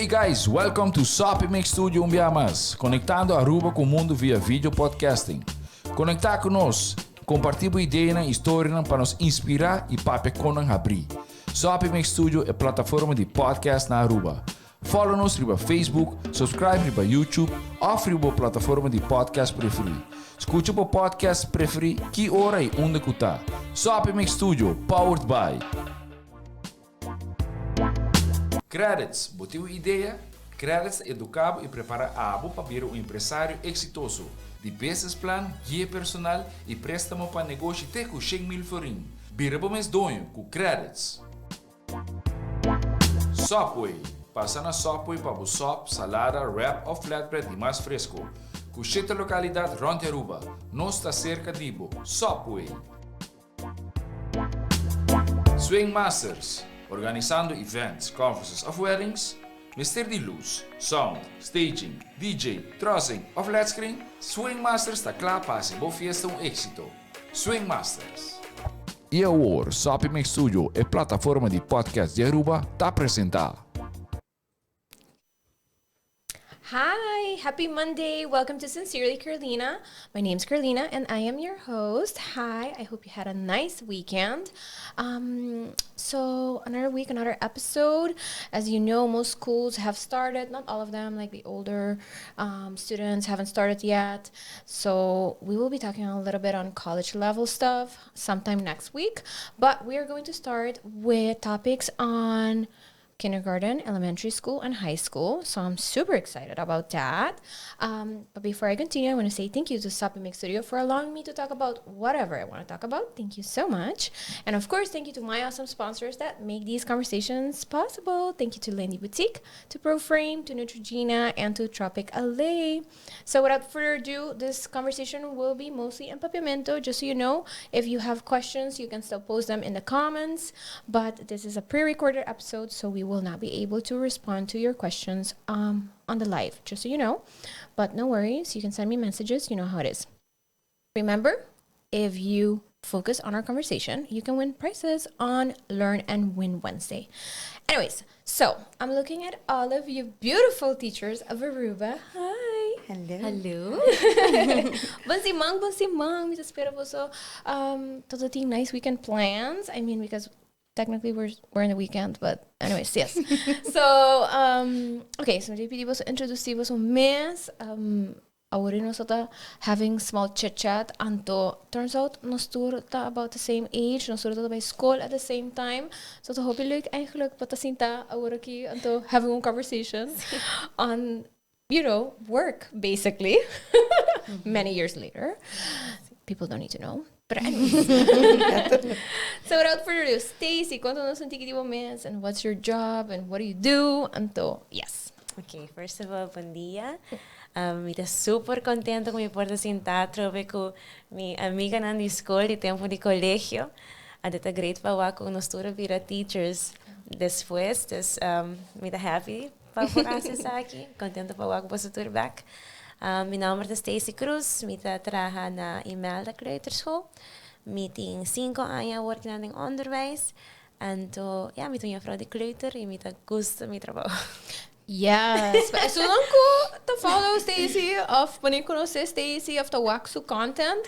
Hey guys, welcome to Sopi Studio Umbiamas, conectando Aruba com o mundo via vídeo podcasting. Conectar conosco, compartilhar ideias e histórias para nos inspirar e para nos abrir. Sopi Studio é a plataforma de podcast na Aruba. Follow-nos no Facebook, subscribe no YouTube ou na plataforma de podcast preferido. Escute o podcast preferido que hora e onde está. Sopi Studio, powered by Credits, botiu ideia? Credits educava e prepara abo para vir um empresário exitoso. De business plan, guia personal e préstamo para negócio até com 100,000 forinhos. Vira para mês donho com Credits. Sopi, passa na Sopi para o sop, salada, wrap ou flatbread e mais fresco. Com 7 localidades rond Aruba, nós está cerca de Ibo. Sopi. Swing Masters, organizando events, conferences of weddings, Mister de luz, sound, staging, DJ, trussing of flat screen, Swing Masters está claro para ser boa fiesta éxito. Swing Masters. E agora, Sopi Studio é plataforma de podcast de Aruba, está apresentar. Hi, happy Monday. Welcome to Sincerely Carolina. My name's Carolina and I am your host. Hi, I hope you had a nice weekend. So another week, another episode. As you know, most schools have started, not all of them, like the older students haven't started yet. So we will be talking a little bit on college level stuff sometime next week, but we are going to start with topics on kindergarten, elementary school, and high school. So I'm super excited about that. But before I continue, I want to say thank you to Sopi Studio for allowing me to talk about whatever I want to talk about. Thank you so much. And of course, thank you to my awesome sponsors that make these conversations possible. Thank you to Lindy Boutique, to Proframe, to Neutrogena, and to Tropic LA. So without further ado, this conversation will be mostly in Papiamento. Just so you know, if you have questions, you can still post them in the comments. But this is a pre-recorded episode, so we will not be able to respond to your questions on the live, just so you know. But no worries, you can send me messages. You know how it is. Remember, if you focus on our conversation, you can win prizes on Learn and Win Wednesday. Anyways, so I'm looking at all of you beautiful teachers of Aruba. Hi. Hello. Bansimang. Mita espero po so todo ting nice weekend plans. I mean, because technically we're in the weekend, but anyways, yes. So, okay, so JPD was introduced was a mess. Ahora nos está having small chit chat, and turns out nos ta about the same age, nos ta by school at the same time. So to hope like eigenlijk patasinta ahora aquí and having a conversation on, work basically. Many years later, people don't need to know. But anyways, so without further ado, Stacey, cuéntanos un tiquitivo más, and what's your job, and what do you do? Yes. Okay, first of all, buen día. Estou super contento com me poder sentar Tropic com minha amiga na escola de tempo de colégio. And it's great para com nós todos virar teachers depois. Me tá happy para acessar aqui. Contento para com você tudo back. Meu nome é Stacey Croes, eu trabalho na email da kleuterschool. Eu tenho 5 anos trabalhando em onderwijs. En eu sou uma vrouw de kleuter e eu gosto do meu trabalho. Yes, but as long ko to follow Stacey of when you conhecer Stacey of the Waxu content.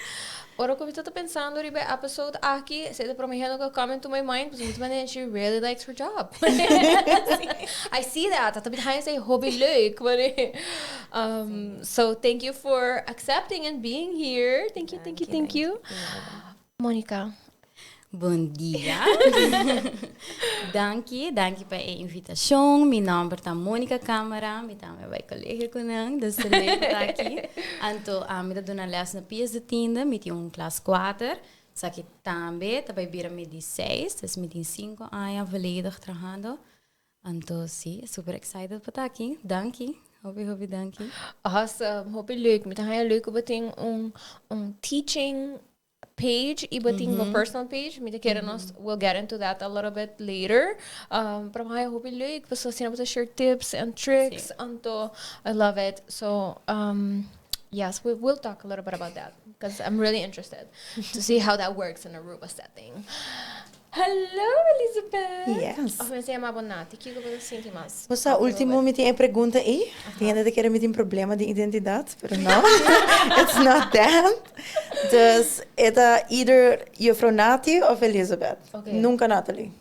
Ora ko tô pensando ribe episode aqui, se para mim que comment to my mind, because she really likes her job. I see that. That behind say hobby leuk, so thank you for accepting and being here. Thank you. Monica. Bom dia. Dankie pela invitação. Meu nome é Mônica Camara. Eu também vai colégio com nang, dus é leuk estar aqui. Então, eu dou na les na pies de tienda, eu tenho classe 4. Só que também vai vir a de 6, dus eu tenho 5 anos volledig trabalhando. Então, sim, super excited para estar aqui. Dankie. Hobby, dankie. Awesome. Hobby leuk. Met een leuk op teaching page, iba ting a personal page. We'll get into that a little bit later. Pero I hope you like, so sinabot share tips and tricks. Anto, I love it. So, yes, we'll talk a little bit about that because I'm really interested to see how that works in a Aruba setting. Hello, Elizabeth. Yes. Of mensen maar bonati, kiko ba sinti mas? Moça, último me tinha pergunta aí. Tinha de que me tem problema de identidade, pero não. It's not that. Dus это either juffrouw Nati of Elizabeth. Okay. Nunca Natalie.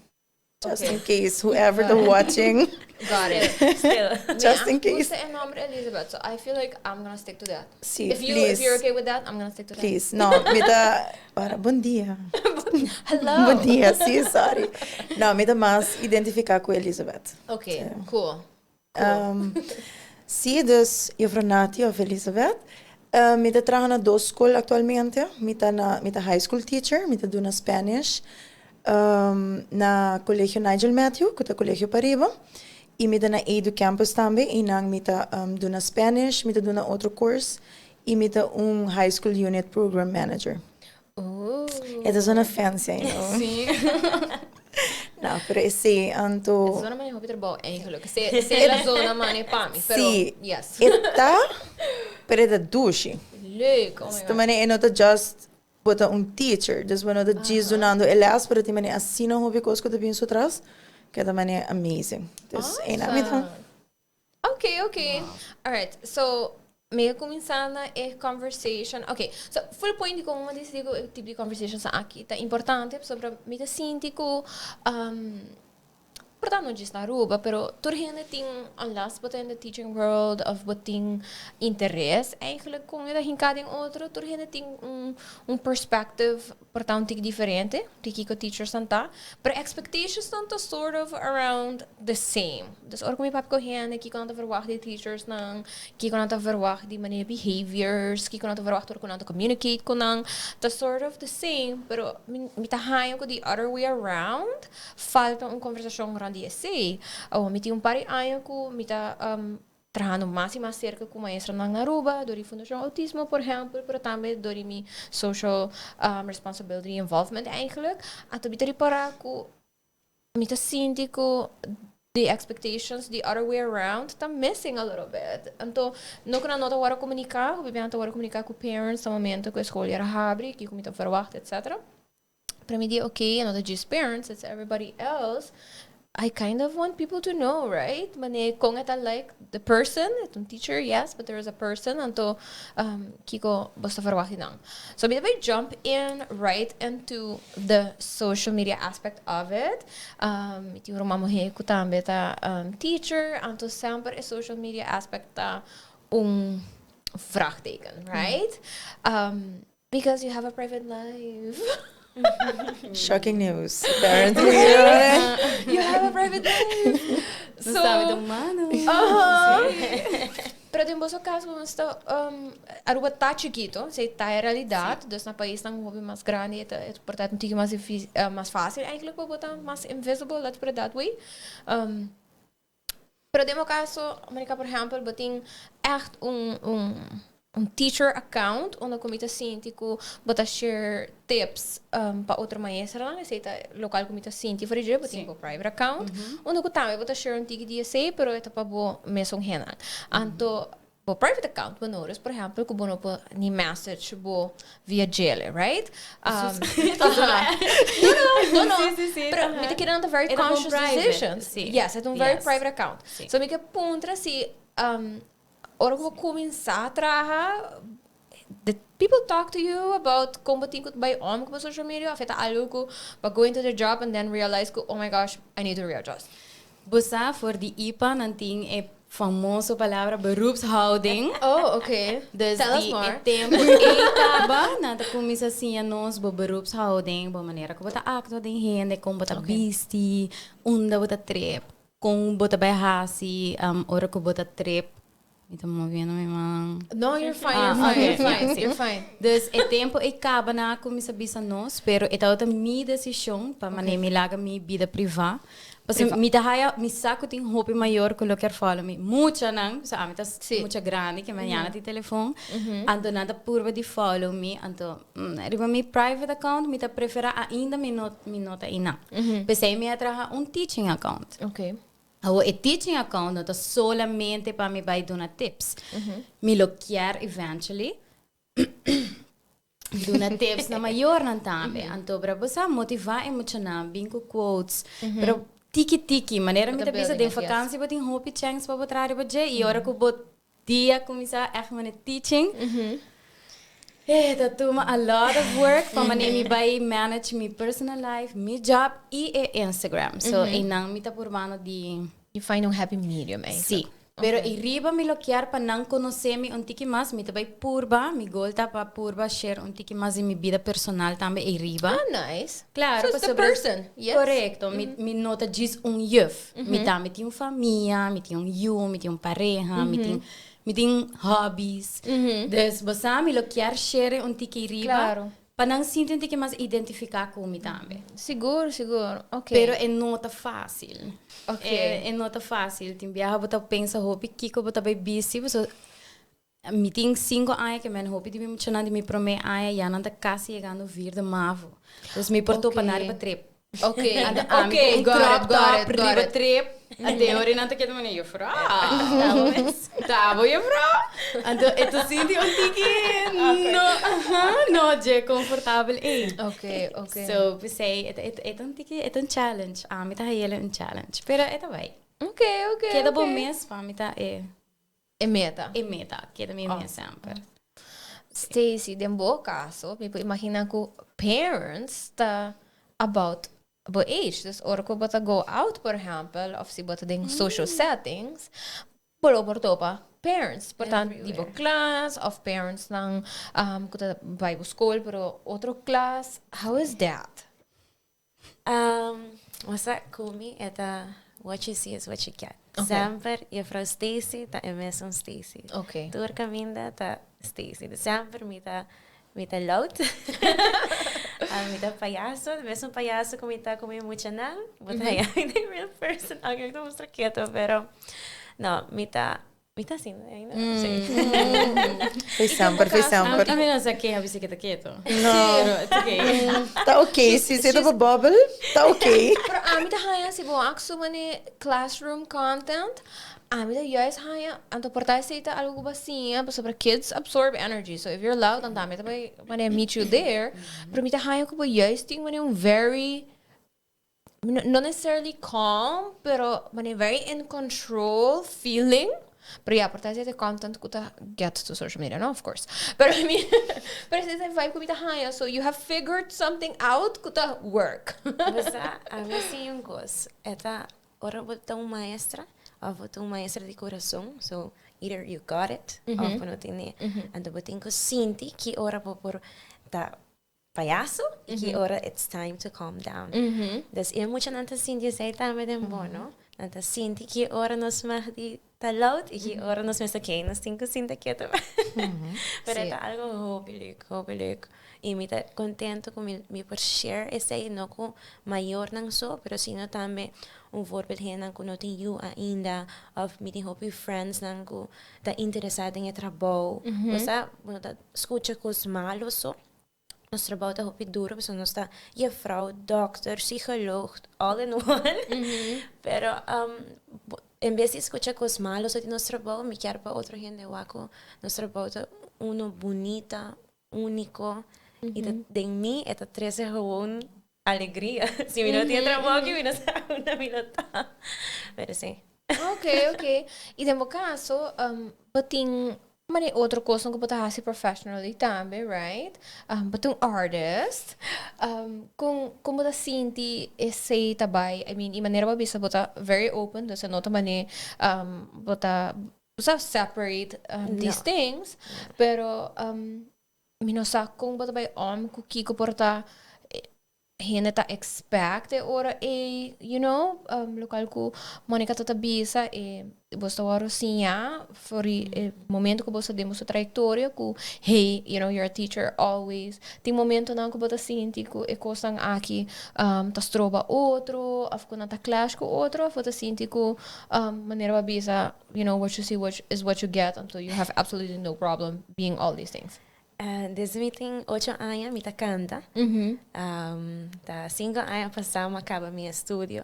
Just Okay. in case, whoever the watching. Got it. Still. Just in case. Who's the number Elizabeth? So I feel like I'm gonna stick to that. Sí, If please. you're okay with that, I'm gonna stick to that. Please. No, me dá... Para, bom dia. Hello. Bom dia, sim, sorry. Não, me dá mais identificar com Elizabeth. Okay, cool. Sim, dus juffrouw Nati of Elizabeth. Me dá trabalhando na duas escolas atualmente. Me dá high school teacher, me dá dando Spanish. Na colégio Nigel Matthew, que é o colégio Pariba. E me dá na Edu Campus também. E nang me dá dando Spanish, me dá dando outro curso. E me dá high school unit program manager. Ooh. Essa é zona fancy, you know? Sim. Não, pero esse anto... Essa zona man hoop er bouw eigenlijk. Se la zona man pa mi. Pero Sim. yes. Eta, pero é da douche. Leuk. Oh my Esta god. maneira é nota just bota teacher. Dus we nota giz donando elas, pero tem maneira assim não houve coisa que eu penso atrás. Que é da maneira amazing. Dus é na mitad. Okay. Alright, so may começar na conversation. Okay, so full point ko uma desse tipo de conversation sa aqui tá importante sobre me te sinto ko portanto não diz na Aruba, pero turhende ting ang last but in the teaching world of boting interesse eigenlijk kom je daar hinkading outro turhende ting perspective portanto diferente de que teachers santa, pero expectations santa sort of around the same. Dus or kom je pap ko hende que kan verwacht de teachers nang que kan verwacht die manier behaviors, que kan verwacht or kan communicate ko nang the sort of the same, pero mita hayo ko the other way around falta conversação grande esse. Me tinha par de anos que me tá trabalhando mais e mais cerca com maestra na Aruba, do Fundação Autismo, por exemplo, mas também do mi social responsibility involvement eigenlijk. Ato bitari para que me tá sinto que the expectations the other way around tá missing a little bit. Então, não que nota hora comunicar, obviamente hora comunicar com parents no momento que a escola era abre, que como tá verwacht, etc. Para mim, okay, not just parents, it's everybody else. I kind of want people to know, right? Mane kung ita like the person, itong teacher, yes, but there is a person, anto kiko basta verwacht lang. So maybe I jump in right into the social media aspect of it. Iti rumamuhe ko tambe ta teacher, anto sempre social media aspect ta vraagteken, right? Because you have a private life. Shocking news, apparently. You have a private life. So, sabe do humano. Pero tem boso caso como está Aruba tá chiquito, se tá a realidade, dus na país não houve mais grande, é portanto um tique mais fácil, eigenlijk vou botar mais invisible, let's put it that way. Pero demo caso, Amerika por exemplo, botin echt teacher account onde comita sintico bota share tips para outra maestra lá nessa local comita sinti for exemplo tem private account onde eu também bota share um tique dia sei pero é para bo mesmo renal anto bo private account bonores por exemplo que bono po ni message bo via gele right no pero me te querendo very conscious decisions yes é very private account so me que puntra se ora que vou começar a trabalhar, the people talk to you about como tem que vai com social media, afeta algo para go into the job and then realize que, oh my gosh, I need to readjust. Bosa voor die IPA nanting é famoso palavra beroepshouding. Oh, okay. Dus Tell us die more. tempo acaba na começa assim a nós bo beroepshouding, bo maneira que bota acto de rende, como bota bisti, onda bota trip, com bota by hasi, ora que bota trip. Então, movendo minha mão. No, you're fine, you're fine. Dus, o tempo acaba na comissa bisa nós, pero é outra minha decisão para maneira me laga minha vida privada. Porque me dá me saco tem roupa maior que eu quero falar me muita não, sabe, tá muita grande que amanhã tem telefone. Então nada purva de follow me, então riba mi private account me tá prefere ainda me nota ina. Pensei me atraha teaching account. Okay. O teaching account não é solamente para me vai dar tips. Me lo quer eventually. Duna tips na maior nan tambe. Anto para você motivar emocional, bem com quotes. Pero tiki maneira me bisa de vakansie wat in hopi chance para botar para je e hora que bot dia começar echt met teaching. Dat doet me a lot of work para me bij manage my personal life, my job e Instagram. So enang mita por mano di You find a happy medium, sí. Pero iriba mi lo chiar pa non conoscemi un tiki mas, mi tabai purba, mi golta pa purba share un tiki mas in mi vida personal tambe iriba. Ah, nice. Claro, so it's the person. Yes. Correcto, mi nota gis un juf. Mi tambe ti un família, mi ti un you, mi ti un pareja, mi ti hobbies. Dus basa mi lo chiar share un tiki iriba. Claro. Pa não sinto que mais identificar com mi também. Seguro. Ok. Pero é nota fácil. Ok. É nota fácil. Tem viaja botar pensa hopi kiko botar bem busy, so mi tem 5 anos que men hopi de me mencionar de mi prome aia já não tá quase chegando vir de mavo. Dus me portou para nada para trip. Ok. Ok, got it. Trip. Até hora não tá querendo me eu fra. Tá bom eu fra. Então eu sinto tiki no je confortável é. Ok. So pensei é um challenge. Me tá hele um challenge. Pero é vai. Ok. Queda bom mês para me tá É meta. Queda me mês sempre. Stacey, de boa caso, me imagina que parents tá about age. Dus ora ko bota go out, por exemplo, of si bota ding social settings, polo portopa parents. Portanto, tipo class of parents nang kuta Bible school, pero otro class. How is that? Wasa kumi eta what you see is what you get. Okay. Sempre je vrouw Stacey, ta emerson Stacey. Okay. Door caminda ta Stacey. De sempre mita loud. Mita payaso, mesmo payaso como mita como emocional. But I am the real person. Ang ito mostra quieto, pero no, mita assim, ainda. Foi sempre. A mim não sei quem a bicicleta quieto. Não. Okay. Tá ok, se você tá bubble, tá ok. Pero amita haya si bo akso mani classroom content. Amita juist haya anto portai seita algo basinha, para kids absorb energy. So if you're loud, dan damit may mani meet you there. Pero amita haya ko bo juist ting mani very not necessarily calm, pero mani very in control feeling. Pero yeah, portai seita content kuta get to social media, no, of course. Pero I mean, pero seita vibe ko mita haya, so you have figured something out kuta work. Basta, a veces yung cos, eta ora bota un maestra, ou bota un maestra de coração, so either you got it, ou não tem. Ando botin ko sinti que ora por ta payaso, que ora it's time to calm down. Dus eu muito nanta sinti sei também de bom, no? Nanta sinti que ora nos mag di ta loud, e que ora nos mesa que nos tinko sinta quieto. Pero é algo hopelik. E me tá contento com me por share esse não com maior não só, pero sino também voorbeeld hen que não tem you ainda, of me tem hope friends não que tá interessado em trabalho. Você tá escuta coisas malos só. Ons trabalho tá hope duro, porque nós tá juffrouw, dokter, psicólogo, all in one. Pero em vez de escuchar coisas malas de nosso trabalho, me quero para outra gente waco. Nosso trabalho tá uno bonita, único. E de mim é tá 13 gewoon alegria. Se me não tinha trabalho, eu não sei onde me tá. Pero sim. Ok. E no caso, bating mani outra coisa que você faz professionally também, right? Bating artist, como você sente esse trabalho? I mean, de maneira para bisa você very open, você nota mani você separate these things, pero minosa kung bata bay ku kiko porta hineta expect ora you know local ku Monica tatabisa bosta waro sinya for momento que bosta demos a trayectória ku hey you know you're a teacher always tem momento na ku bota sinti ku kosang aqui tastroba outro afko na ta clash ku outro afko ta sinti ku maneira babisa you know what you see is what you get until you have absolutely no problem being all these things. Desde me tem 8 anos, me canta. Da 5 anos passamos acaba meu estúdio.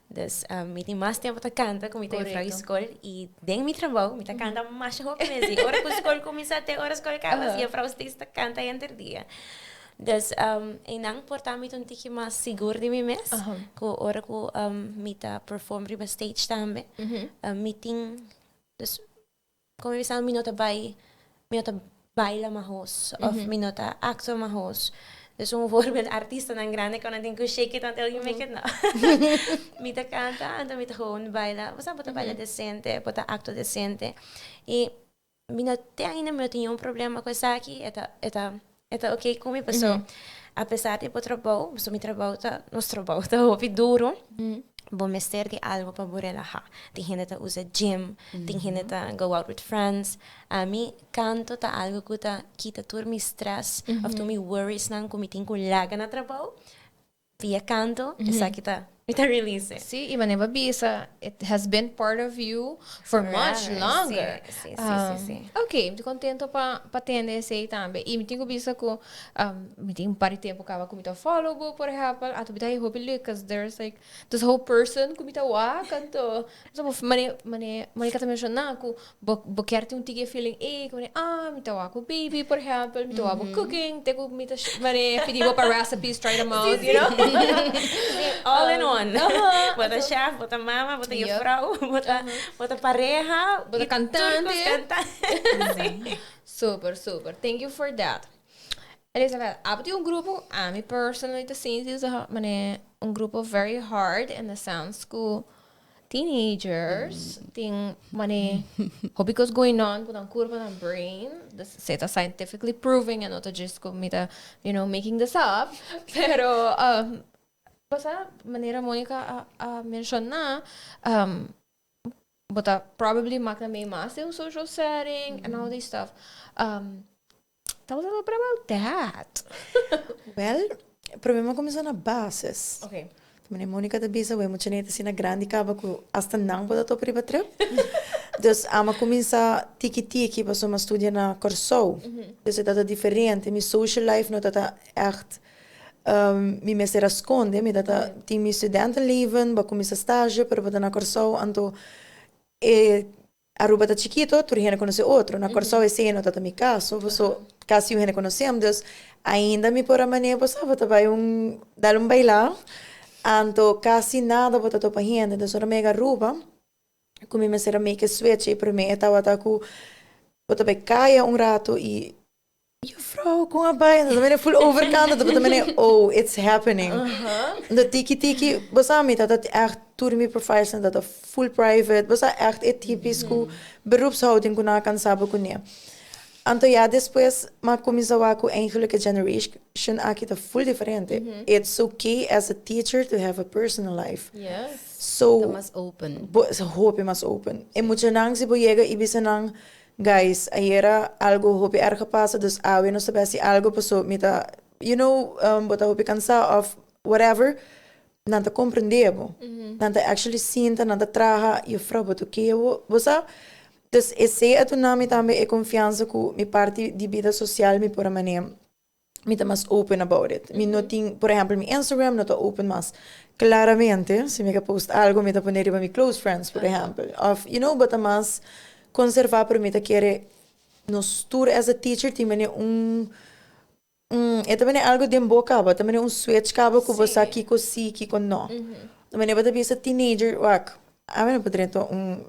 Dus, me tem mais tempo para cantar, como eu para a escola, e dentro do meu trabalho, me canta mais roupa mesmo. Hora que a escola começa até hora a escola acaba, e a para vocês canta entre dia. Dus, e não portar me um tique mais seguro de mim mesmo, que hora que me tá perform para stage também, me tem, dus, como eu falo, me nota baila mais, ou me nota actor mais. Dus een voorbeeld artiesten dan grande kan denk ik shake it until you make it now. Mita canta, anda mita gewoon baila, você bota baila decente, bota acto decente. E mina te ainda me tinha problema com isso aqui, eta ok comigo, pessoal. Apesar de trabalho, so mi trabalho nosso trabalho tá hopi duro. Bom mestre de algo para relaxar. Tem gente que usa gym, tem gente que go out with friends. A mim, canto tá algo que quita todo meu stress, of todo meu worries, não, como tem que laga no trabalho. Via canto, essa aqui tá release. See, even if bisa, it has been part of you for much longer. Sim. Ok, muito contento para atender esse aí também. E me tenho bisa que me tenho um tempo que eu comito follow, por exemplo, a tu bitai hope because there's like this whole person comito wa canto. So mane kata mencionar que bo quero um tige feeling me tá wa com baby, por exemplo, me tá wa cooking, te com me tá mane pedir para recipes, try them out, you know. All in one. Bota chef, bota mama, bota vrouw, bota pareja, bota cantante. Sim. Super. Thank you for that. Elizabeth, abati um grupo, me personally the scenes is um grupo very hard in the sense que teenagers tem hobby goes going on with a curva na brain. This is scientifically proving and not just making this up. Pero basta maneira Mônica a mencionar but probably makna may mas yung social setting and all this stuff. Tell us a little bit about that. Well, o problema começou na bases. Okay. Também Mônica da bisa, we moet net assim na grande cava que hasta não pode to priva trip. Dus ama começa tiki para uma estudia na Corso. Dus é tata diferente, mi social life no tata echt mi me era sconde, mi data ti mi studentenleven, ba começa stage per na Corso, anto Aruba tá chiquito, tu rene conhece outro, na Corso é seno tata mi caso, so casi eu rene conhecemos, dus ainda mi por a maneira passava tá vai dar bailar, anto casi nada bota to pa rende, dus ora mega Aruba, como me era make switch e per me estava tá com bota vai caia rato e vrouw, kom erbij. En dan ben ik full overkant. Dan ben ik, it's happening. Dat tiki, besami dat echt tour mijn profiles en dat full private. Besa echt typisch ku beroepshouding kuna kan saben kunia. Anto ja, después ma comienza ku eigenlijk a generation aqui tá full diferente. It's okay as a teacher to have a personal life. Yes. So Tá mais open. Hope mas open. E muito nang si boyega ibisa nang guys, ayer algo hopi erg pasa, dus awe no sabe si algo pasó, mita, bota hopi cansado of whatever, nanta compreendebo, nanta actually sinta, nanta traja, e vrouw boto kewo, bosa, dus esse atu nami tambe e confianza ku mi parte di vida social mi por maneira, mita mas open about it. Mi noting, por ejemplo, mi Instagram nota open mas claramente, se me post algo, mita poner iba mi close friends, por ejemplo, of, bota mas conservar para mim tá querer nos tour as a teacher também é também algo de boca ba também switch cabo que você aqui com si aqui com não também é para ser teenager wak a mim não poderia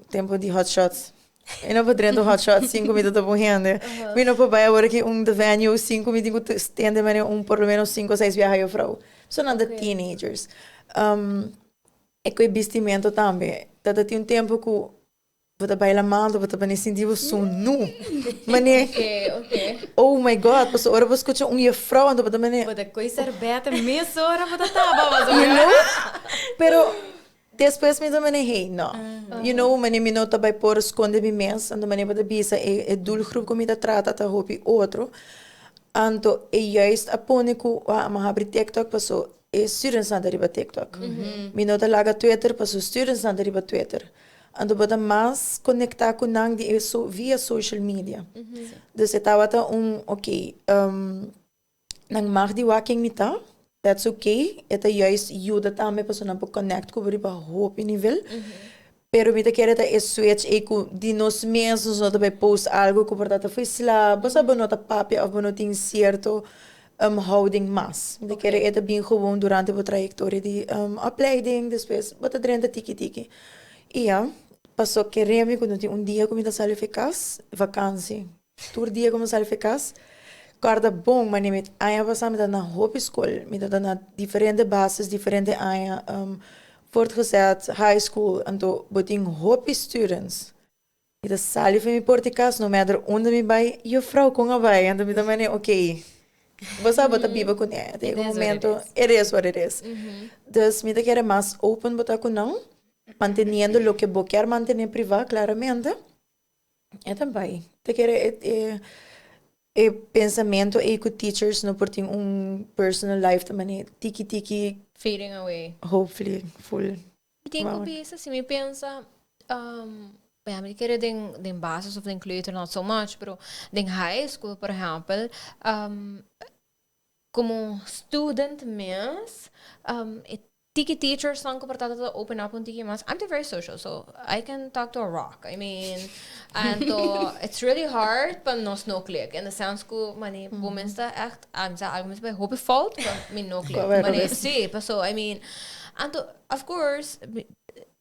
tempo de hot shots eu não poderia hot shots 5 minutos por rende eu não poderia agora que de venue 5 minutos estende mas por lo menos 5 ou 6 viagens eu frau são nada teenagers é com vestimento também tá tem tempo que vou bailar mal, vou também sentir o som nu. Mané. Okay. Oh my God, pas ora vou escutar vrouw en dat mané. Vou dar coisa beta, meia hora vou dar taba, Pero depois me também hey, não. Mané me nota vai por esconder mi mes, ando mané vou bisa e doelgroep como me trata tá hopi outro. Anto juist a poniku ma abri TikTok paso students na deriva TikTok. Me nota laga Twitter paso students na deriva Twitter. Ando bota mais conectar com nang de isso via social media. Dus estava tá ok, nang mag di waking mita, that's okay. Ita juist ajuda também para não connect com o hope nível. Pero mita quer é switch e com de nós mesmos não também post algo que portanto foi slab, você bonota papel ou bonota certo houding mas. Mita quer é bem gewoon durante a trajetória de opleiding, depois bota drenta tiki. E ja, passou que remi quando tinha dia como sal eficaz, vacância. Tour dia como sal eficaz. Guarda bom, mas nem aí passar me dá na hope school, me dá na diferentes bases, diferentes aí voortgezet high school, então boting hope students. Me dá sal e me porticas, no matter onde me vai, eu frau com a vai, então me dá mané, ok. Você bota biba com ela, tem um momento, it is what it is. Dus me dá que era mais open botar com não, manteniendo lo que vos quer mantener privado, claramente. É também. Te quer pensamento e com teachers no por ter personal life também tiki Fading away. hopefully full. Tem que pensar, se me pensa, me querer den basis of den kleuter not so much, pero den high school, por exemplo, como student mes, tiki teachers são comportados to open up on tiki mas. I'm very social, so I can talk to a rock. I mean, and it's really hard, but nos no click. In the sense que mani moments da echt, sa arguments bij hope fault, but me no click. Mani sí, so I mean, and of course.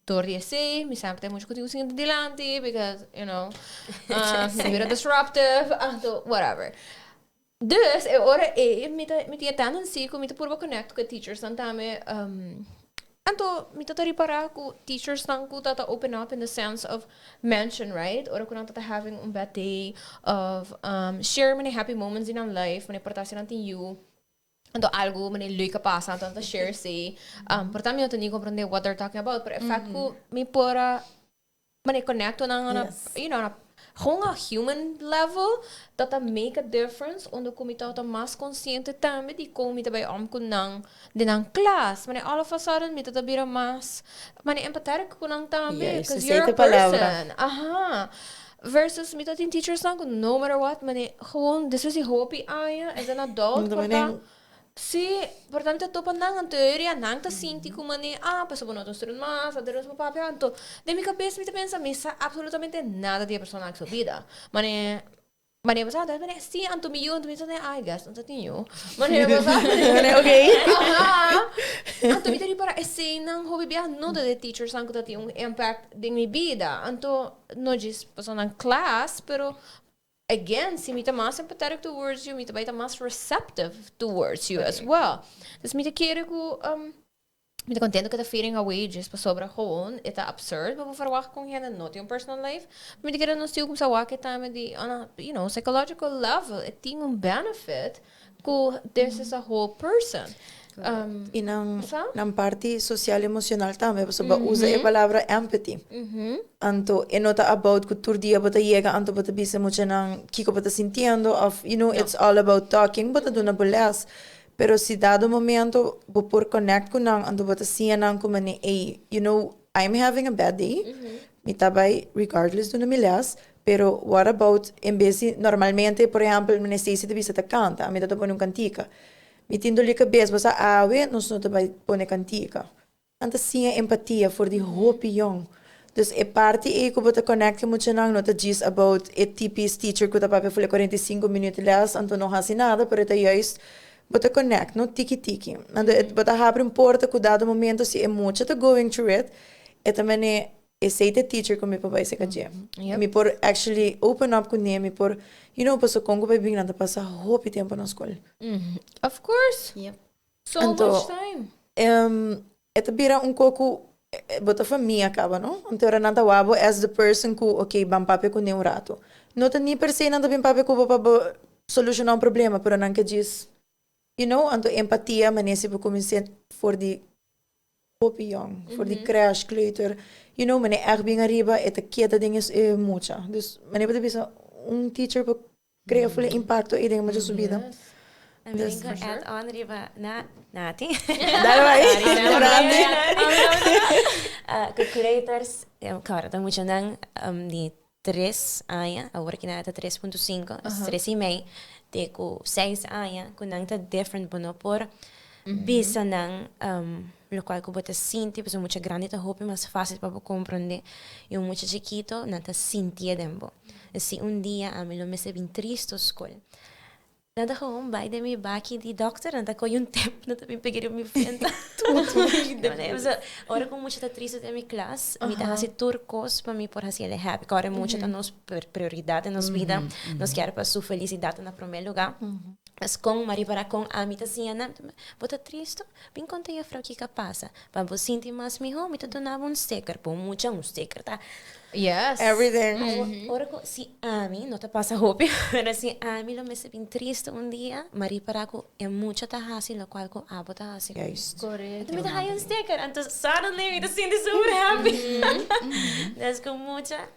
Door die essay, me sempre tem muito conteúdo assim delante, because you know, maybe disruptive, and whatever. Dus, ora met die tendency com met purba connect com teachers dan também anto met dat reparar com teachers dan com dat open up in the sense of mention, right? Ora com dat having a bad day of share many happy moments in our life, many portasie dan in you. Anto algo many leuke passa, anto share say. Portanto, eu não compreender what they're talking about, but in fact com me pora many connect on you know, gewoon a human level, dat make a difference, onder comité dat mas consciente também die comité bij omkunang de nang klas, maar all of a sudden met dat bira mas, maar empathetic kunang também, because you're a person, versus met dat in teachers lang, no matter what, maar gewoon, this is die hopi aan as an adult, sí, portanto tô pandang ang teoria nang ta sinti como mani paso por nosotros student mas, aderos mo papel anto de mi cabeça me pensa misa absolutamente nada de persona que sua vida. Mane pasada, mane sí anto milhão de misa I guess, não tinha. Mane pasada, okay. Anto me teri para esse nang hobby bia no de teachers ang que tem impact de mi vida. Anto no diz persona class, pero again, si mita mas empathetic towards you, mita baita mas receptive towards you as well. Dus mita kere ko, mita contento que tá feeling away just pa sobra gewoon, ita absurd, pa verwacht kong hen not yung personal life. Mita kere no still kung sa wake tame di, on a, you know, psychological level, it ting un benefit ko this is a whole person. E na parte social emocional também, você usa a palavra empathy. Anto, é nota about que todo dia você chega, anto você bisa muito nang kiko você sentindo, of you know, it's all about talking, você dona bolas. Pero se dado momento, você por connect com nang, anto você siya nang como ni, hey, you know, I'm having a bad day. Me tabai regardless do milas. Pero what about em vez normalmente, por exemplo, me Stacey te bisa te canta, me tá pôr cantica. Me tindo li cabeça, você awe, nós não vai pôr cantica. Anta sim empatia for the hope young. Dus é parte e que você conecta muito não, não tá diz about a tipis teacher que tá para fazer 45 minutos lá, então não faz nada, pero tá juist você conecta, não tiki. Ando você abre porta que dado momento se é muito tá going through it, é também é sei teacher como para vai ser que me por actually open up com ele, me por you know, passo Congo vai vir nada passa hope tempo na escola. Of course. Yep. So much time. Ito bira pouco bota família acaba, não? Então era nada wabo as the person who okay, bam papi com um rato. Não tá nem per se nada bem papi com para solucionar problema, pero não que diz, you know, anto empatia, manese para começar for the hope young, for the crash kleuter. You know, mane echt bem arriba, eta quieta ding is mucha. Dus mane pode bisa teacher para criar full impacto e ding mas subida. En ik denk add on riba nati. Caretakers, claro, dan moet je dan die 3 anos, agora que nada 3.5, 3,5, de com 6 anos, com nada different bono por bisa ng lo cual que bota sinti, pues mucha grande ta hopi más fácil para comprender. Y un mucho chiquito nata sintia dembo. Assim dia a mim lo me se bin triste escola. Nada gewoon bij de mi baki di dokter, nada ko yung tempo na tapin pagiri mi fienta. Ora com muita triste de mi classe, mi ta hasi turcos para mi por hasi ele happy, ora muita ta nos prioridade nos vida, nos quer para sua felicidade na primeiro lugar. Mas com Maria para com a mita siana, bota triste, bem conta a frau que passa. Para você sentir mais melhor, mita donava sticker, por muita sticker, tá? Yes. Everything. Ora si a mim não te passa roupa, mas si a mim lo me se bem triste dia, Maria para com é muita ta hasi, lo qual com a bota hasi. Juist. Correct. Me dá um sticker, and suddenly me sinto super happy. Das com muita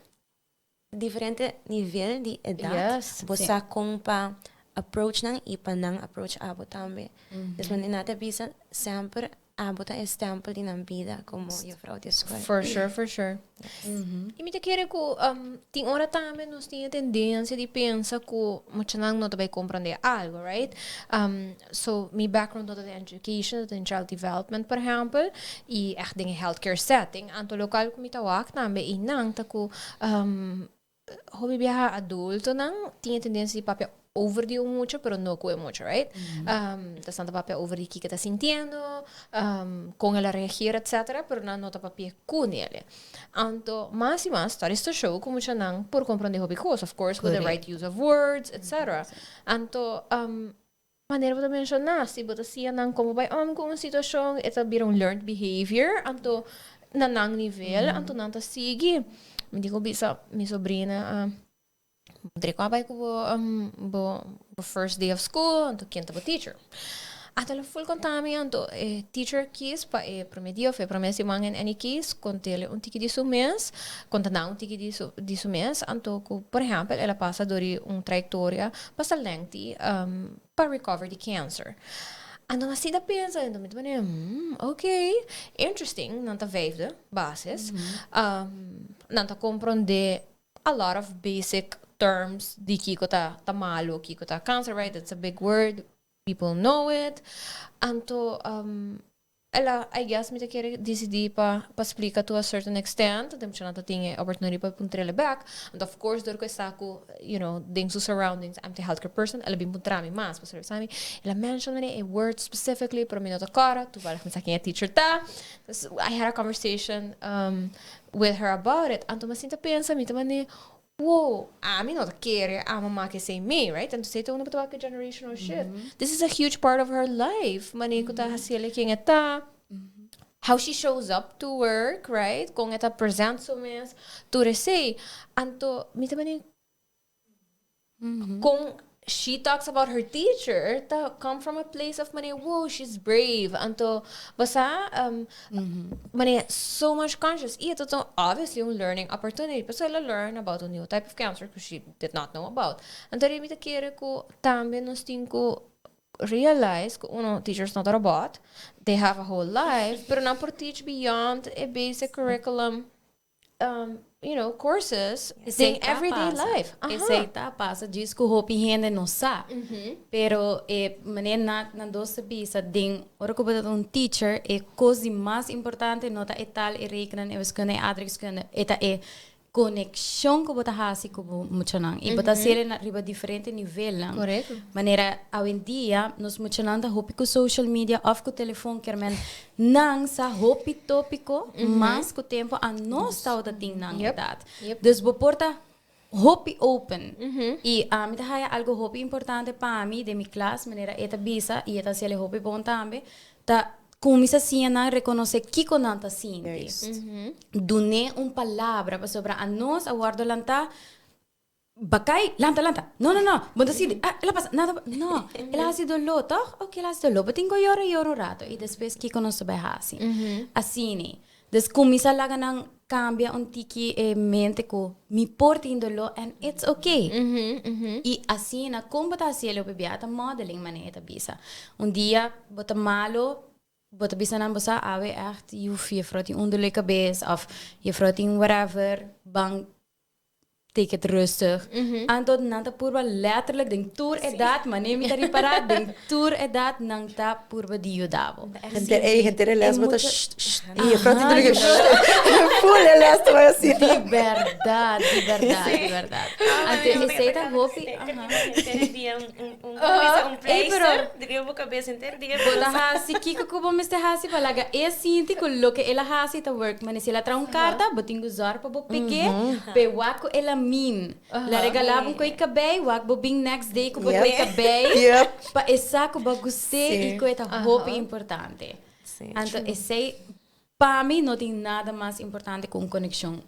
diferente nível de idade. Yes. Você compa approach nang ipa nang approach abo tambe. Dus man inata bisa sempre abo ta stempel din ang vida como eu frau de escola. For sure. E me te querer ko ting ora também nós tinha tendência de pensar que muita não vai compreender algo, right? So my background tot in education, tot in child development, por exemplo, e echt dingen healthcare setting, anto local ko mitawak também e nang ta ko hobby biha adulto nang tinha tendência de papel over die mucho, pero no con mucho, right? Tanto papel over die que está sintiendo, con ela reagir, etc. Pero no ta papel con ele. Anto, más y más, está este show como mucho nang por comprender hobby cosas, of course, with the right use of words, etc. Anto, manera de mencionar, si bota siya nang como by kung ang sitwasyon, ito birong learned behavior, anto, nanang nivel, anto nanta sige. Hindi ko bisa, mi sobrina, Drikabay ko bo first day of school, anto kinta bo teacher. At alam full kontami anto teacher kis pa promedio fe promesi mangen any kis kontele un tiki di sumes, konta na un tiki di sumes anto ko por exemplo ela passa dori trajectoria passa lengthy para recover the cancer. Ando mas sida pensa, ando met bane, okay, interesting, nanta vijfde basis, nanta comprende a lot of basic terms di kiko ta malo, kiko ta cancer, right? It's a big word. People know it. Anto, ela, I guess, mi ta kere decidi pa explica to a certain extent. Dem siya nata tinge opportunity pa puntrele back. And of course, dor ko ko, you know, ding su surroundings. I'm the healthcare person. Ela bin puntrami mas. Pastor sami, ela mention mani a word specifically, pero mi nota cara. Tu parang mi sa kanya teacher ta. I had a conversation with her about it. Anto, masinta pensa, mi ta mani, whoa, I'm not care, I'm a mama say me, right? And to say to una about generational shit. This is a huge part of her life. Mani ko ta hasili king eta. How she shows up to work, right? Kung eta present so mes to say. Anto, mita mani kung she talks about her teacher, ta come from a place of mani, whoa, she's brave. Anto, basta, mani, so much conscious. Ito to obviously un learning opportunity. Basta ela learn about a new type of cancer because she did not know about. Anto, rin mita kere ko, tambe nos tinko realize ko, uno, teacher's not a robot. They have a whole life, pero not for teach beyond a basic curriculum. You know, courses in everyday life. Essa passa, diz que o hopi rende não sa. Pero maneira na doce bisa ding, ora que um teacher é coisa mais importante nota é tal e rekenen e wiskunde adreskunde eta é conexão que bota hasi com muito não e bota ser na riba diferente nível não. Correto. Maneira hoje em dia nós muito não da hopi com social media of com telefone que men não sa hopi tópico mas com tempo a nós está o da ting não idade. Dus porta hopi open e a mim tá algo hopi importante para mim de minha classe maneira eta bisa e eta se ele hopi bom também tá começa assim a reconhecer que conanta assim. Dune palavra para sobre a nós aguardo lanta bacai lanta. Não. Bom assim, ela passa nada. Não, ela ha sido lo, toch? Ok, ela ha sido lo. Mas tenho lloro rato e depois que conosco vai assim. Assim, dus começa lá ganhar cambia tiki mente ko mi porti indolo and it's okay. E assim na como tá assim ele bebiata modeling maneira bisa. Dia bota malo bota bisa nan bosa ave echt je froti onder de cabeça of je froti whatever bang take it rustig. Anto nanta purba letterlijk ding tour edat, maneem ita riparat ding tour edat nang ta purba dio davo. Gente les bota e a frente dele full les to assim. De verdade. Ante essa hopi. Pleister, diria a cabeça inteira, diria Bola hasi kiko kubo Mr. Hasi palaga e sinti ko lo que ela hasi ta work mani sila tra carta boting usar pa bo pike pe wako ela min la regalavam ko ikabay wak bo bing next day ko bo ikabay pa esa ko ba guste e ko eta hopi importante anto esse para mim não tem nada mais importante com conexão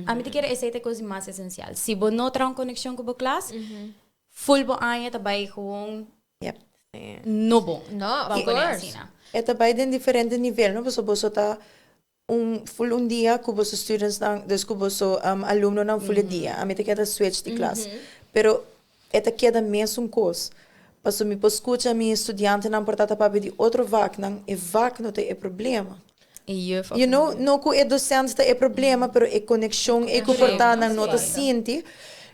a mim te quer essa é a coisa mais essencial se bo não tra conexão com bo classe full bo anya tabay com no bom of course. É também de diferente nível, não? Você tá full dia com os students não, dus com os alunos não full dia. A mim te queda switch de classe. Pero é te queda mesmo coisa. Passo me escuta minha estudante não portata para de outro vac não não tem problema. You know, não que é docente é problema, pero é conexão, é comportar não nota sente.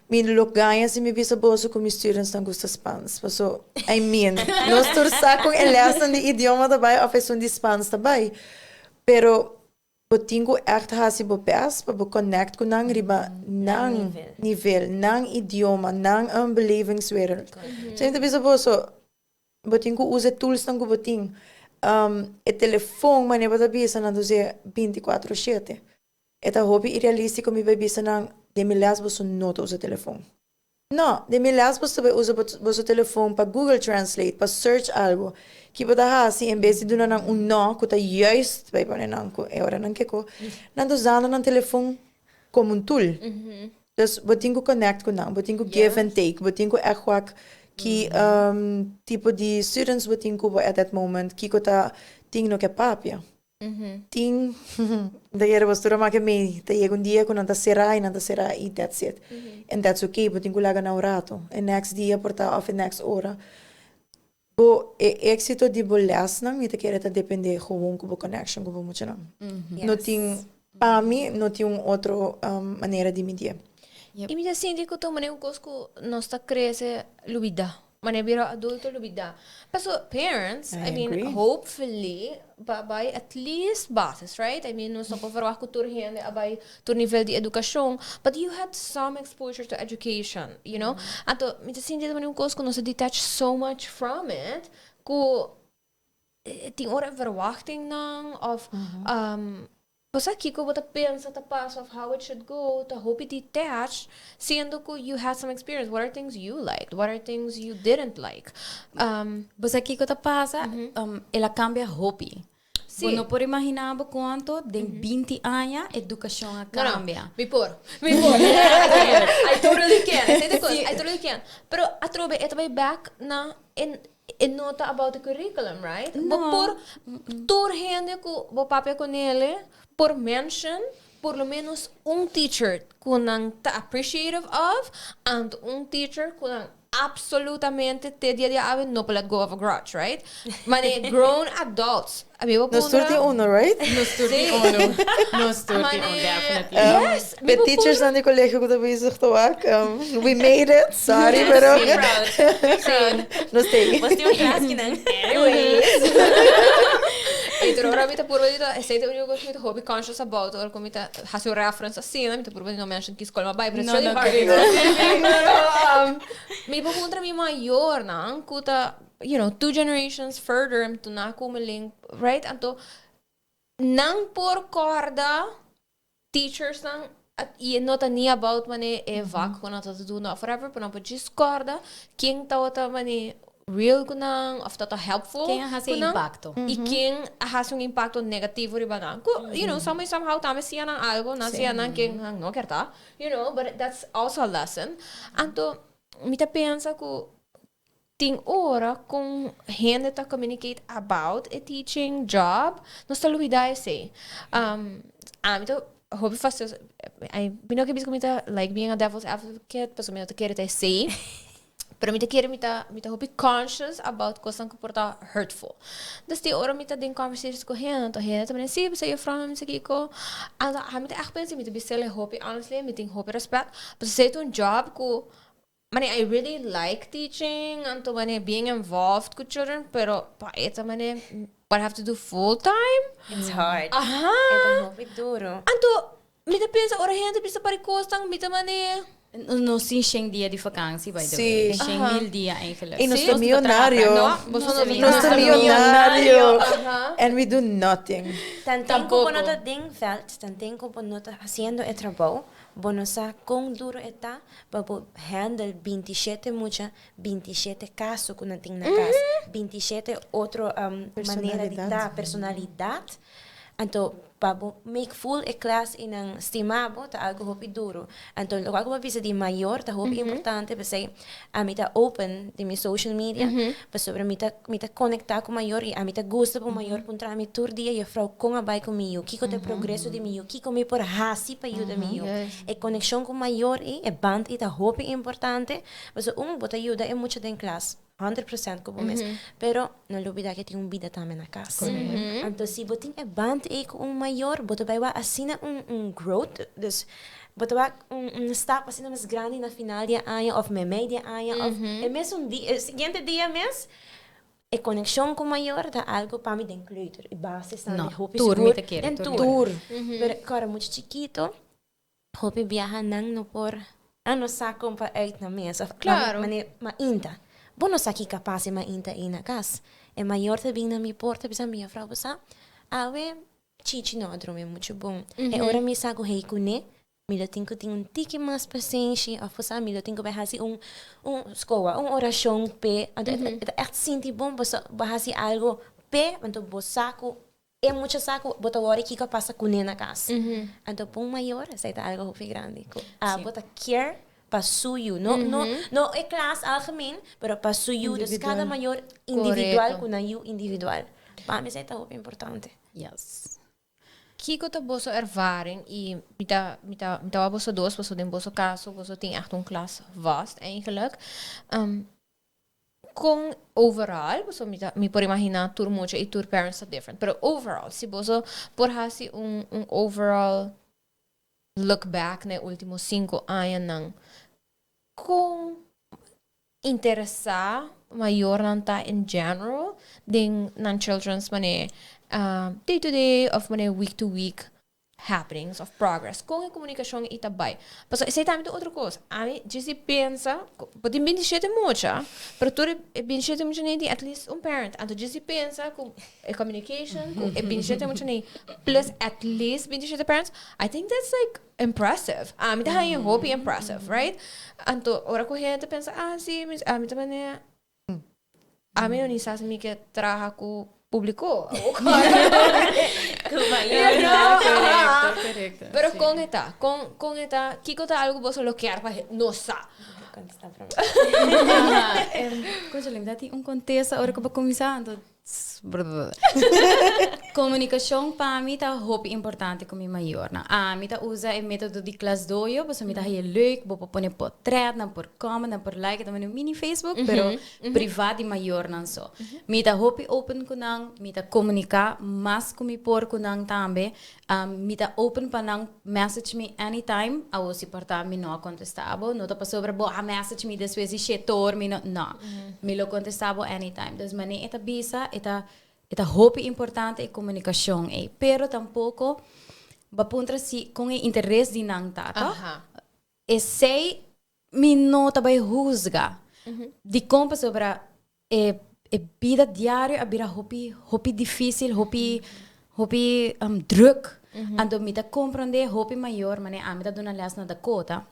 Min ganha se me visa bolso com meus students não gosta Spanish. So, I mean, nós torçar com eles de idioma também, ou faz de Spanish também. Pero, eu tenho echt hasi bo pes, para connect com nang riba, nang nível, nang idioma, nang belevingswereld. So, então visa bolso, eu tenho usa tools nang eu tenho. E telefone, mas eu bisa nang doze 24/7. Eta hobby irrealístico me bisa nang de milhares você não usa o telefone. Não, de milhares você usa o telefone para Google Translate, para search algo. Que pode assim, em vez de dar não, que está juist, vai para não, é hora não que co, não usando o telefone como tool. Dus we tenho connect com não, we tenho give and take, we tenho echt que tipo de students we tenho at that moment, que está tenho no que papia. Ting, daí era postura mais que me, daí dia quando anda será e that's it, and that's okay, but tenho lá na rato, and next dia portar off next hora, bo êxito de bolas não, me te querer tá depender com o connection com muito não, não tem para mim não tem outra maneira de medir. E me assim de que tu maneira um cosco nós está cresce lubida. Maneira adulto lubida. Pero parents, I mean, hopefully, by at least bases, right? I mean, nós não podemos falar que gente abai tu nível de educação, but you had some exposure to education, you know? Então, me assim de maneira um cosco nós detach so much from it, que tem hora verwachting não of Pues aqui que eu pensa the path of how it should go, to hope it detached, sendo que you had some experience. What are things you liked? What are things you didn't like? Pues aqui que passa, ela cambia hobby. Sim. Não pode imaginar quanto de 20 anos a educação cambia. No. Before. I totally can. I totally can. Pero atrobe ito by back na in nota about the curriculum, right? No. Por tur gente ko bo papel com ele por mention por lo menos teacher kunang appreciative of and teacher kunang absolutamente te dia ave no let go of a grudge, right? Mane grown adults. Nos turti uno, right? Nos turti uno, definitely. Yes. The teachers aan die collega ko daarbij zegt ook, we made it, sorry, pero no stay. Was die ook Anyways. Então, agora me purva dito, esse é o único que me hobby conscious about, or como me has your reference assim, me purva dito mention que escola vai, but it's really hard. Me contra mi maior, não, kuta, you know, 2 generations further, to na kumeling, right? Anto, nang por corda, teachers nang, e nota ni about mane vak ko na to do na forever, pero po discorda, quem tawata mane real kunang of that helpful quem has impacto e quem has um impacto negativo riba na you know somehow tama siya ng algo na siya ng quem no kerta you know but that's also a lesson anto mita pensa ko ting ora kung gente ta communicate about a teaching job no sa luida say mita hobby fast I bino que bis comita like being a devil's advocate pero mita querer say Pero mita kere mita hopi conscious about coisas que porta hurtful. Dus die ora mita den conversations ko hen to hen também sim você eu from mita kiko. Anda ha mita echt pensa mita bisele hopi honestly mita hopi respect. But say to job ko mane I really like teaching and to mane being involved with children pero pa eta mane but I have to do full time. It's hard. Aha. Ito hopi duro. Anto mita pensa ora hen bisa para costang mita mane No sim 100 dia de vakantie, by the Sí. way. 100.000 dia eigenlijk. Y nuestro millonario. Nuestro Nuestro millonario. And we do nothing. Tampoco po nota ding felt, tanten po nota haciendo el trabajo, bueno sa kung duro eta, para handle 27 mucha, 27 casos con nating na cas, 27 otro manera de dar personalidad. Anto pabo make full a class in ang estimabo ta algo hopi duro. Anto lo algo mabisa di mayor ta hopi importante kasi amita open di mi social media, pa sobre mita conectar com mayor e amita gusta po mayor puntra mi tour dia e frau com abay comigo, kiko te progresso di miyo, kiko mi por hasi pa ajuda miyo. E conexão com mayor e band ita hopi importante, paso bota ajuda e mucho den class. 100% como mes. Pero não lhe olvidar que tem vida também na casa. Então, se você tem band com maior, você vai assina growth. Dus, você vai stap assim mais grande na final de ano, ou no meio de ano, ou mesmo dia, seguinte dia mês, a conexão com maior dá algo para me den kleuter. E basta estar No, na hopi tour, seguro. me te quiere, En tour. Pero, cara, muito chiquito, hopi viaja nang no por, ano saco pa uit na mês. Claro. Ma inta. Bono sa ki kapase ma inta ina kas. E maior te bing na mi porta bisa minha frau basa. Awe chichi no adrome muito bom. E ora mi sa ko hei kune. Mi lo tinko ting tiki mas paciência. Of basa mi lo tinko bahasi skoa, oração pe. Eta echt sinti bom bahasi algo pe. Anto bosako é muito saco, bota hora que passa kune na kas. Anto pum maior, essa é algo hopi grande. Bota care para suyo, no é classe algemeen, pero para suyo, dus cada maior individual com you individual. Para mim, isso é muito importante. Yes. Kiko ta boso ervaring e mita boso dos, boso den boso caso, boso tem echt een klas vast eigenlijk. Com overall, boso mi por imaginar tur mucho e tur parents are different, pero overall, si boso por hasi overall look back na últimos 5 anos nang com interessar maior nanta in general ding nan children's mane day to day of mane week to week happenings of progress com a comunicação itabay. Mas esse também é outra coisa. A mim se pensa, pode 27 mucha, pero tu 27 mucha nem at least parent. Então se pensa com a communication, com 27 mucha nem plus at least 27 parents. I think that's like impressive. A mim tá aí hope impressive, right? Então ora com gente pensa, sim, a mim também é a mim não sabe me que trabalha com público. Correcto. Pero sí. Con esta, Kiko está algo vos bloquear para no sa. Coisa linda, tem contexto agora que eu vou começar. Comunicação para mim tá hope importante com minha maior. Mi tá usa o método de classe doio, porque mi tá é leuk, vou pôr portrait, na por comment, na por like, também no mini Facebook, pero privado e maior não só. Mi tá hope open com nang, mi tá comunicar mais com mi por com nang também. Mi tá open para nang message me anytime, ao se portar mi não contestava, não tá para sobre a message me después de chetor, mi não, mi lo contestava anytime. Das mané eta bisa Eta hope importante e comunicação e pero tampouco bapuntra si com e interesse de nang tata. E sei mi não tabai juzga. De compa sobre e vida diária a bira hope difícil, hope druk. Ando mi ta compreender hope maior, mané a mi ta dona les na Dakota.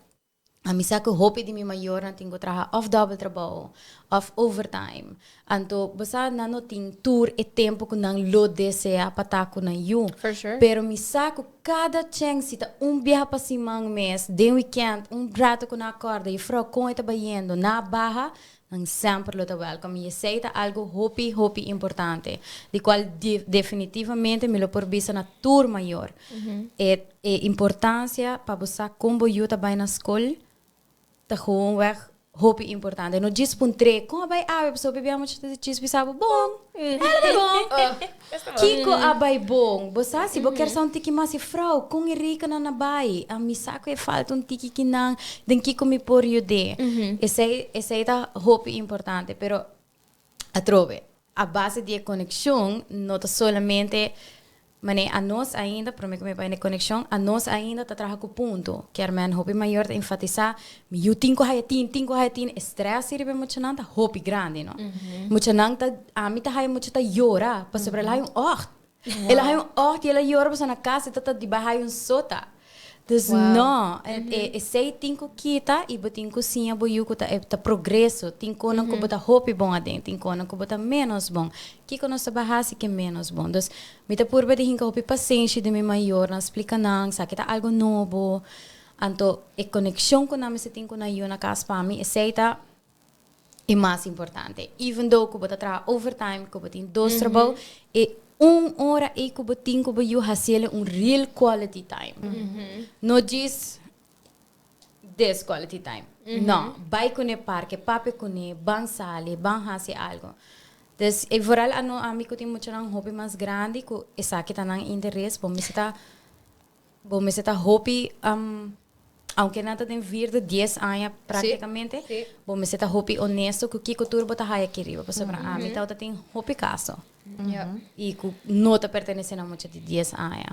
A mi sa que hope de mi maior na tingo traha of double trabalho, of overtime. Anto basa na no ting tour e tempo ko nang lo desea patako na you. For sure. Pero mi sa que cada chance ta biha pa si mang mes, de weekend, grato ko na acorda e fro com eta bayendo na barra, nang sempre lo ta welcome. E sei ta algo hope importante, de qual definitivamente me lo porbisa na tour maior. E importância pa basa combo you ta bay na school. Ta gewoon weg hobby importante. No dispuntre, como abai ave, so bebemos de chispisabo bom. Ela bom. Kiko abai bom. Bosa se bo quer só tiki mas e frau, com rica na nabai. A mi saco e falta tiki que não, den kiko mi por yude. Esse é hobby importante, pero a trove. A base de conexão não tá solamente Mas a nós ainda, para mim que me vai na conexão, a nós ainda está trabalhando com o ponto. Que é um hobby maior de enfatizar, eu tenho que estresse sirve muito não, hobby grande, não? Muito não, a mim tá muito tá llorar, para sobre ela ort. Ela ort e ela llora para na casa, tá de baixo sota. Então, não, sei tem que quitar e botar cozinha, boiu que tá progresso, tem que não que botar hobby bom adentro, tem que não que botar menos bom. Que que nós barrase que menos bom. Então, me tá por bem de hinca hobby paciência de me maior, não explica não, sabe que tá algo novo. Então, a conexão com nós se tem que na na casa para mim, sei tá é mais importante. Even though que botar trabalho overtime, que botar dois trabalho e 1 hora e que botin que boiu hacer real quality time. Não diz this quality time. Não, vai com o parque, papi com o ban sale, ban hacer algo. Então, e vooral a mim que tem muito hobby mais grande, que essa que tá nang interesse, bom me está hobby aunque nada tem vir de 10 anos praticamente, bom me está hobby honesto que o turbo tá aí aqui riba, para sobre a mim tá tem hobby caso. E que não te pertence a muito de 10 anos.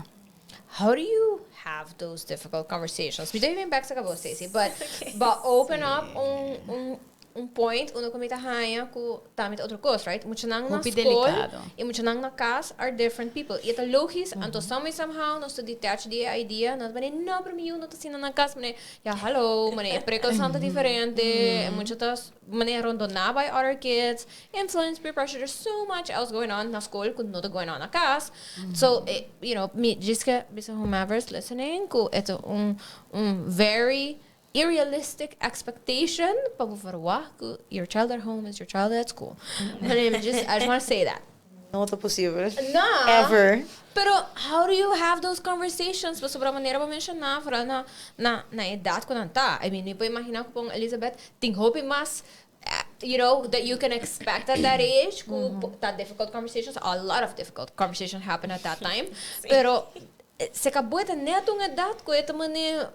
How do you have those difficult conversations? We don't even back to about Stacey, but open up point uno comita haya ku tamit outro coisa, right? Mucho nang na school e mucho nang na casa are different people. E ita logis, anto somehow no to detach the idea, no bane no para mim no to sina na casa, mane ya hello, mane precaução diferente, mucho tas mane rondona by other kids, influence, peer pressure, there's so much else going on na school could not going on na casa. So you know, me just que bisa whomever's listening, ku ito very unrealistic expectation your child at home is your child at school. I just want to say that. Não é possível. No. Ever. Pero how do you have those conversations? Mas sobre a maneira para mencionar, para na idade quando tá. I mean, eu posso imaginar que Elizabeth tem hobby mas you know, that you can expect at that age, that difficult conversations, a lot of difficult conversations happen at that time. Pero se acabou de neto uma idade com essa maneira.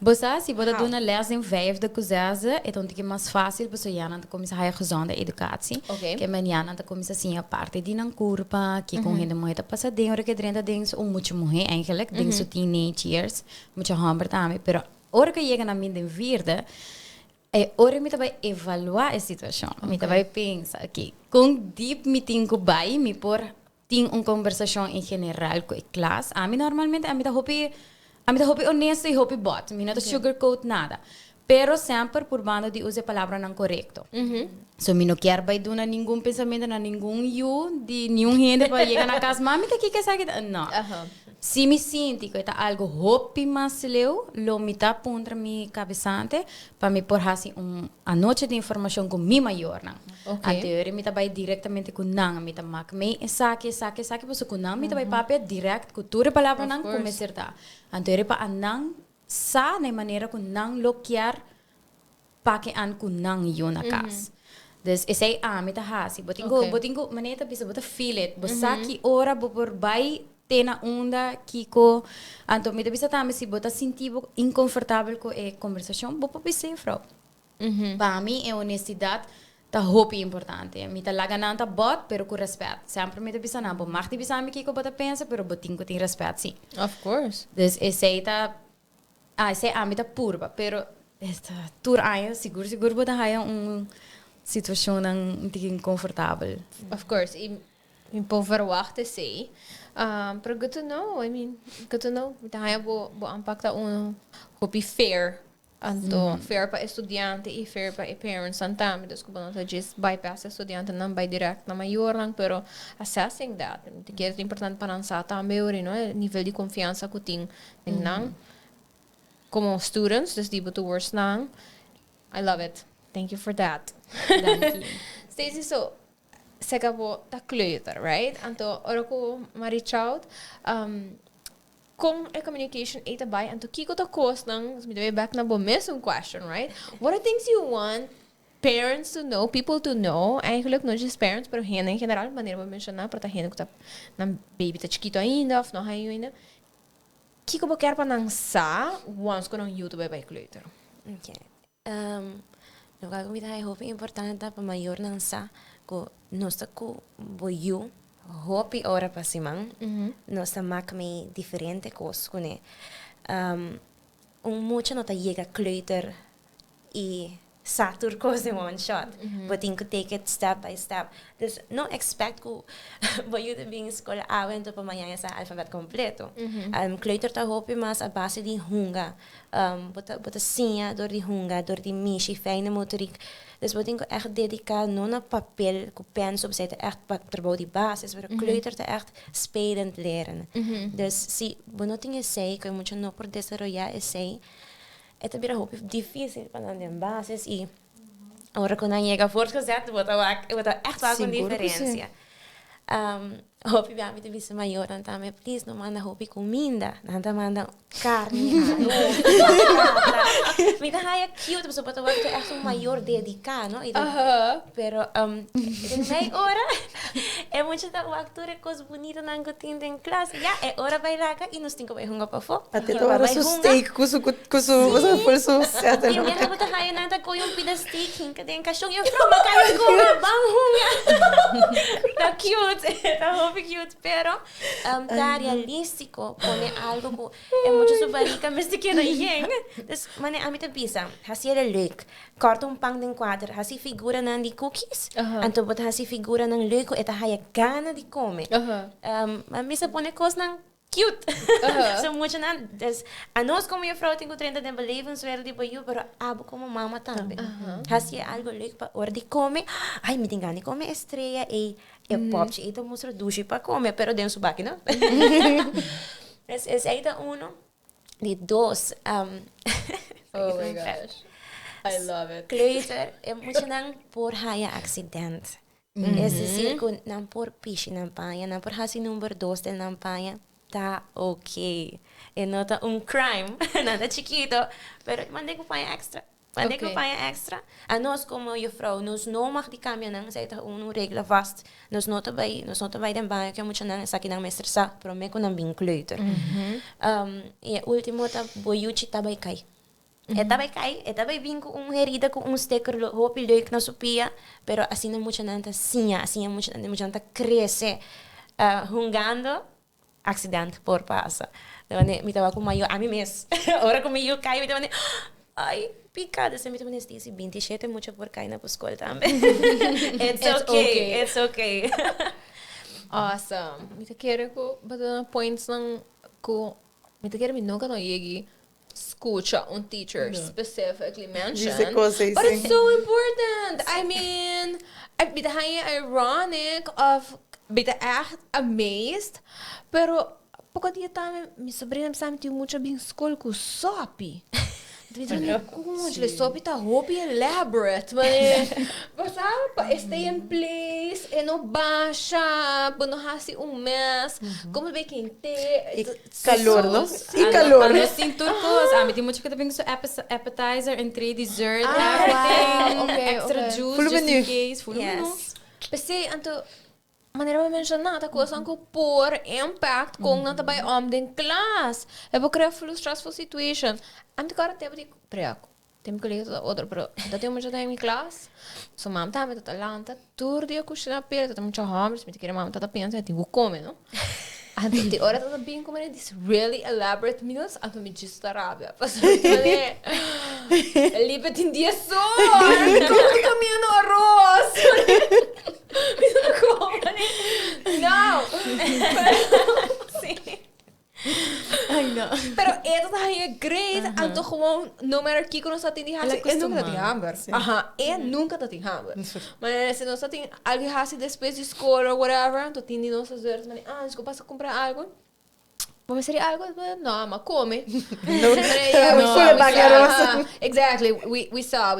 Você se você doen les in 5 de coisas, então é mais fácil para você já começar a gezonde educatie. Que menina não começa assim a parte de não curva, que com gente muito passa dentro que dentro dentro muito morrer eigenlijk, dentro teenage years, muito hamper também, pero hora que chega na minha vida ora me vai evaluar a situação, me vai pensar aqui, com deep meeting com bai, me por tem uma conversação em geral com a classe. A mim normalmente a mim tá hobby honesto e hobby bot. Me não tá sugarcoat nada. Pero sempre por bando de usar a palavra não correto. So me não quero vai dar nenhum pensamento na nenhum you de nenhum gente para chegar na casa. Mami que quer saber? Não. Se me sinto que está algo hobby mais leu, lo me tá contra mi cabeçante para me por assim a noite de informação com mi maior não. A teoria me tá vai diretamente com não, me tá mak me saque porque com não me tá vai papel direct com toda palavra não como certa. A teoria para não sa na maneira com não loquear para que an com não eu na casa. Dus is hij me tá hasi, botingo maneta bisa bota feel it, bosaki ora bo por vai tena onda kiko anto me bisa também se bota sentivo inconfortável com a conversação, bo pa bisa frau. Para mim é honestidade tá hobby importante. Me tá lagananta bot pero com respeito. Sempre me bisa na bo mag bisa me kiko bota pensa pero botingo tem respeito sim. Of course. Dus esse tá esse me tá purba, pero esta tour aí seguro bota aí situação não inconfortável. Of course, in verwachten sei. But good to know. I mean, good to know. Dahil bo impacta hobby fair. Anto fair pa estudiante e fair pa parents antami. Dus ko ba just bypass estudiante não by direct na maior lang pero assessing that. Que é importante para lançar também o nível de confiança que tem nang como students, dus die beto worst nang. I love it. Thank you for that. Thank you. Stacey, so se acabou da kleuter, right? Anto ora ko ma reach out com a communication ita by and to kiko ta course nang me way back na bo mesmo question, right? What are things you want parents to know, people to know? Eigenlijk não just parents, pero hen em geral, maneira vou mencionar para tá hen que tá na baby tá chiquito ainda, of não raio ainda. Kiko bo quer para lançar once com um YouTube by kleuter. Okay. No caso me dá hope importante para maior lançar que nós tá com boiu hope ora para cima. Nós tá me diferente coisas com né. Muito não tá chega kleuter e satur coisa in one shot. But you could take it step by step. Dus no expect ko boiu de bing escola awento pa manhã sa alfabet completo. Kleuter ta hope mas a base di hunga. Bota sinha door die hunga, door die missie, fijne motoriek. Dus wat ik echt dedicaat, non op papel, op pen, op zitten, echt terwijl die basis, waar de kleuter te echt spelend leren. Dus zie, benoting essay, que moet je nog por desarrollar essay, het is een beetje difícil para de basis y ahora con la llega voortgezet wordt er echt wel een diferentie. Hopi bia mi te visse maior anta me please no manda hopi comida, anta manda carne. Mi da haya cute, pero para tu echt un mayor dedicado, ¿no? Pero en mi hora é muito da actor coisas bonitas na gotinha em classe. Ya é hora bailar e nós temos que ir para fora. Até agora su steak, cuso por su certo. E minha avó tá haya nada com um pedaço de steak, que tem cachorro e froma caiu com bang hunga. Tá cute, tá hopi cute, pero tá realístico, pone algo que é muito subarica, mas te queda bien. Dus mane a mim te pisa, hasi era leuk. Corta pang den quadro, hasi figura nan die cookies. Anto bot hasi figura nan leuk, eta haya gana di come. A mim se pone cos nan cute. So muito nan, dus a nós como eu frau tenho 30 de belevenswereld die bij jou, pero abo como mama também. Hasi algo leuk pa ora di come. Ai, me tem gana come estrela e popje ito mostra dushi pa come, pero den su baki, no? Es ita uno. Die dos. Oh my gosh. I love it. Kleuter, moet je dan por haya accident. Es decir, que nan por pishi nan paia, nan por hasi number 2 del nan paia, tá ok. E não tá crime, nada chiquito, pero mandei com paia extra. Mandei com paia extra. A nós como je vrouw, nós não mag die cambia nan, zij tá regla vast. Nós não tá bij den baia, que moet je nan, saki nan mestre sa, pero me con nan bin kleuter. E último tá boiuchi tá bij kai. Eta vai vir com herida com sticker hopi leuk na Sopia, pero assim não muito nada assim muito nada cresce hungando acidente por passa. Então me tava com maior a mim mesmo. Ora como eu caio, me tava ai picada, se me tava nesse 27 muito por cair na escola também. It's okay. Awesome. Me te quero ko bada points nang ko me te quero me nunca no yegi. Escucha teacher specifically mentioned, but it's so important. I mean, I'm bit ironic of bit echt amazed, pero pouco dia também minha sobrinha sabe que muito bem escola com Sopi. Sopi tá hopi elaborate, mas sabe, stay in place, e não baixa, não hasi mês, como bem quente, calor, não? E calor. Mas sim turcos, tem muito que também so appetizer, entre dessert, extra juice, just in case, full menu. Pensei, então maneira de mencionar, tá coisa que por impact com não também den class. Eu vou criar full stressful situation. Ante cara tempo de preocupação. Tem que ler outra, pero da tem muito em class. So mam tá me tá lanta, tur dia cozinhar pele, tá muito hambre, me querer mam tá pensa, tem que comer, não? Ante de hora tá bem comer this really elaborate meals, ante me gista rabia. Passou né. Lipa tem dia só. Como comendo arroz. Não! Sim. Ai, não. Pero ito tayo great. Anto gewoon, no matter kiko no sa tindi hasi, nunca tating hamburger. Nunca tating hamburger. Mas se não sa ting algo hasi depois de escola or whatever, anto tindi no sa zero, mas desculpa sa comprar algo. Vamos ser algo? No, mas come. Exactly. We saw.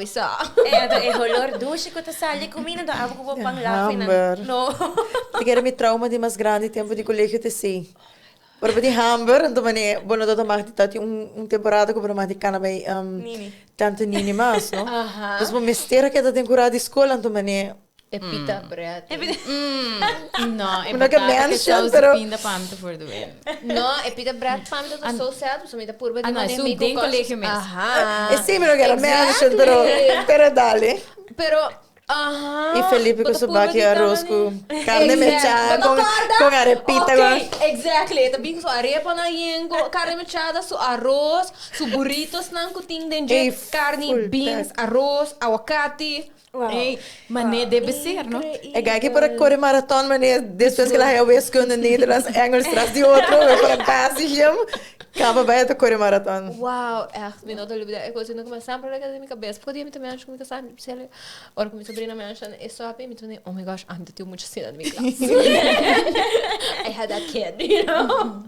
É olor doce que tá sali comendo, da água com pang lá. No. Te quero me trauma de mais grande tempo de colégio te sei. Para de hamburger, então mané, bueno, todo mais de temporada que para mais de cannabis Nini. tanto Nini mais, não? Aham. Mas uma mistério que está temporada de escola, então mané, Pita bread. Não, é Mas não é que batata que mention, sauce pero- pinda para mim for do bem. No, pita bread para mim tá so sad, so mita purba de não, maneira isso meio tem conscious. colégio mesmo. Aham. é sim, mas que era mention, pero dale. Pero, aham. E Felipe com Bota sobaque purba de arroz tamanho. com carne mechada, Bota corda. com arepita. Ok, exactly. Também com arepa na yengo, carne mechada, su arroz, su burritos nang kuting denje, Ei, carne, full beans, pack. arroz, aguacate. Ei, mas nem deve ser, não? É que para correr maratona, mas depois que ela é o esconde Nederlands, Engels, traz de outro, para passagem, acaba vai até correr maratona. Wow, echt, mijn oude liefde. Ik was toen nog maar samen met mijn cabeza. Porque eu também acho que me sabe, se ele, ora com minha sobrinha me acha, é só a me também. Oh my gosh, I'm the too much cena na minha classe. I had that kid, you know.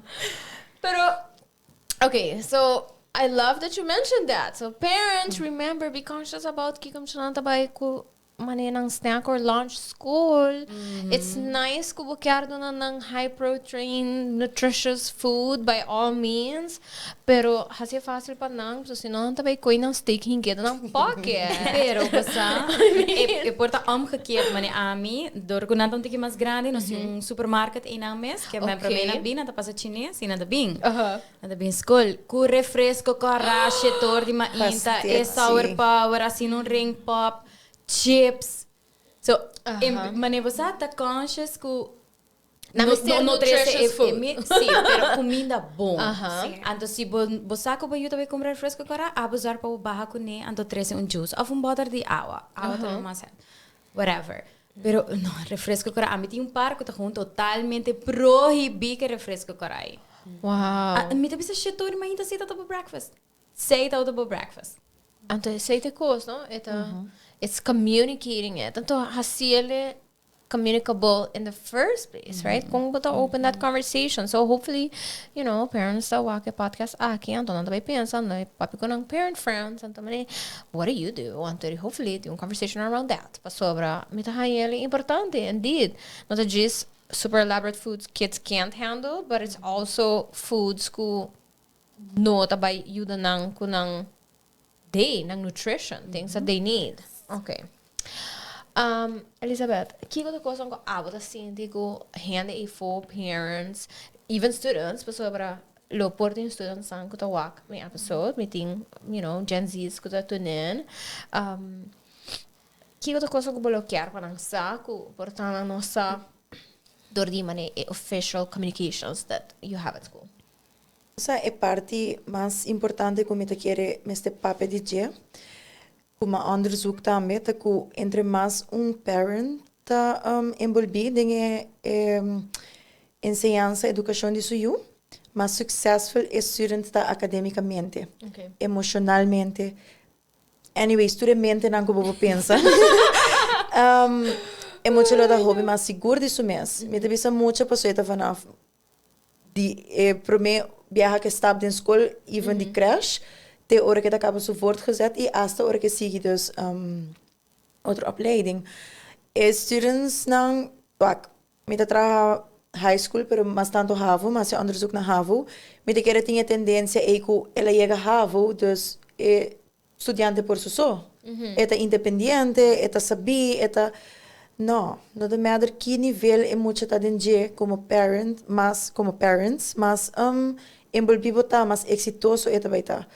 Pero, okay, so I love that you mentioned that. So parents, remember, be conscious about que como chama tabay ko maneira ng snack or lunch school. It's nice ko bukyar doon ng high protein, nutritious food by all means. Pero hasi fácil pa nang so sino tabay ko ng steak hinggit ng pocket. Pero basta, e porta omgekeerd, mane ami, door ko naton tiki mas grande, nós um supermarket em ang mes, que vem para Okay. bem na bina, tá passa chinês e nada bem. Uh-huh. Nada bem school, com refresco, com arache, tor de mainta, e sour power, assim um ring pop, chips. So, mane você tá conscious que Na mistério nutritious food. Sim, pero comida bom. Aham. Então, se você que vai também comprar fresco agora, abusar para o barra com ne, então treze um juice, ou bottle de água, também mais whatever. Pero não, refresco agora, a mim tem par que tá totalmente proibido que refresco agora aí. Wow. A mim também se chetou, mas ainda aceita para breakfast. Aceita para breakfast. Então, sei te coisa, não? It's communicating it. Então, hasile communicable in the first place, right? Kung bata open that conversation. So, hopefully, you know, parents that walk a podcast aqui, então, não também pensam, né? Papi ko ng parent friends, então, what do you do? Então, hopefully, tem conversation around that. Pa sobra, mita hayele, importante, indeed. Not just super elaborate foods kids can't handle, but it's also foods ku no tabay yuda ng kunang day, ng nutrition, things that they need. Okay. Elizabeth, kiko da coisa ko abot assim, digo, hande e for parents, even students, pa sobra lo porting students sang ko tawak may episode, meeting, you know, Gen Z's ko ta tunin. Kiko da coisa ko bloquear pa nang sa ko portana no sa dordi mane official communications that you have at school. Essa é parte mais importante que eu quero neste papo de dia. Como onderzoek também, tá que entre mais parent tá envolvido em ensinança, educação de suyo, mais successful é student tá academicamente, emocionalmente. Anyway, estudamente não como eu pensa. É muito da hobby, mas seguro disso mesmo. Me deve ser muita pessoa tá falando de para mim viajar que estava na escola, even de creche. De hora que dat acaba zo voortgezet en als de hora que sigue dus outra opleiding. Students nang wak, met trabalho high school, pero mas tanto HAVO, mas se onderzoek naar HAVO, met de keren tinha tendência que ela chega HAVO, dus estudante por so. Eta independiente, eta sabi, eta no de matter que nível é muito tá dentro como parent, mas como parents, mas envolvido tá, mas exitoso eta vai tá.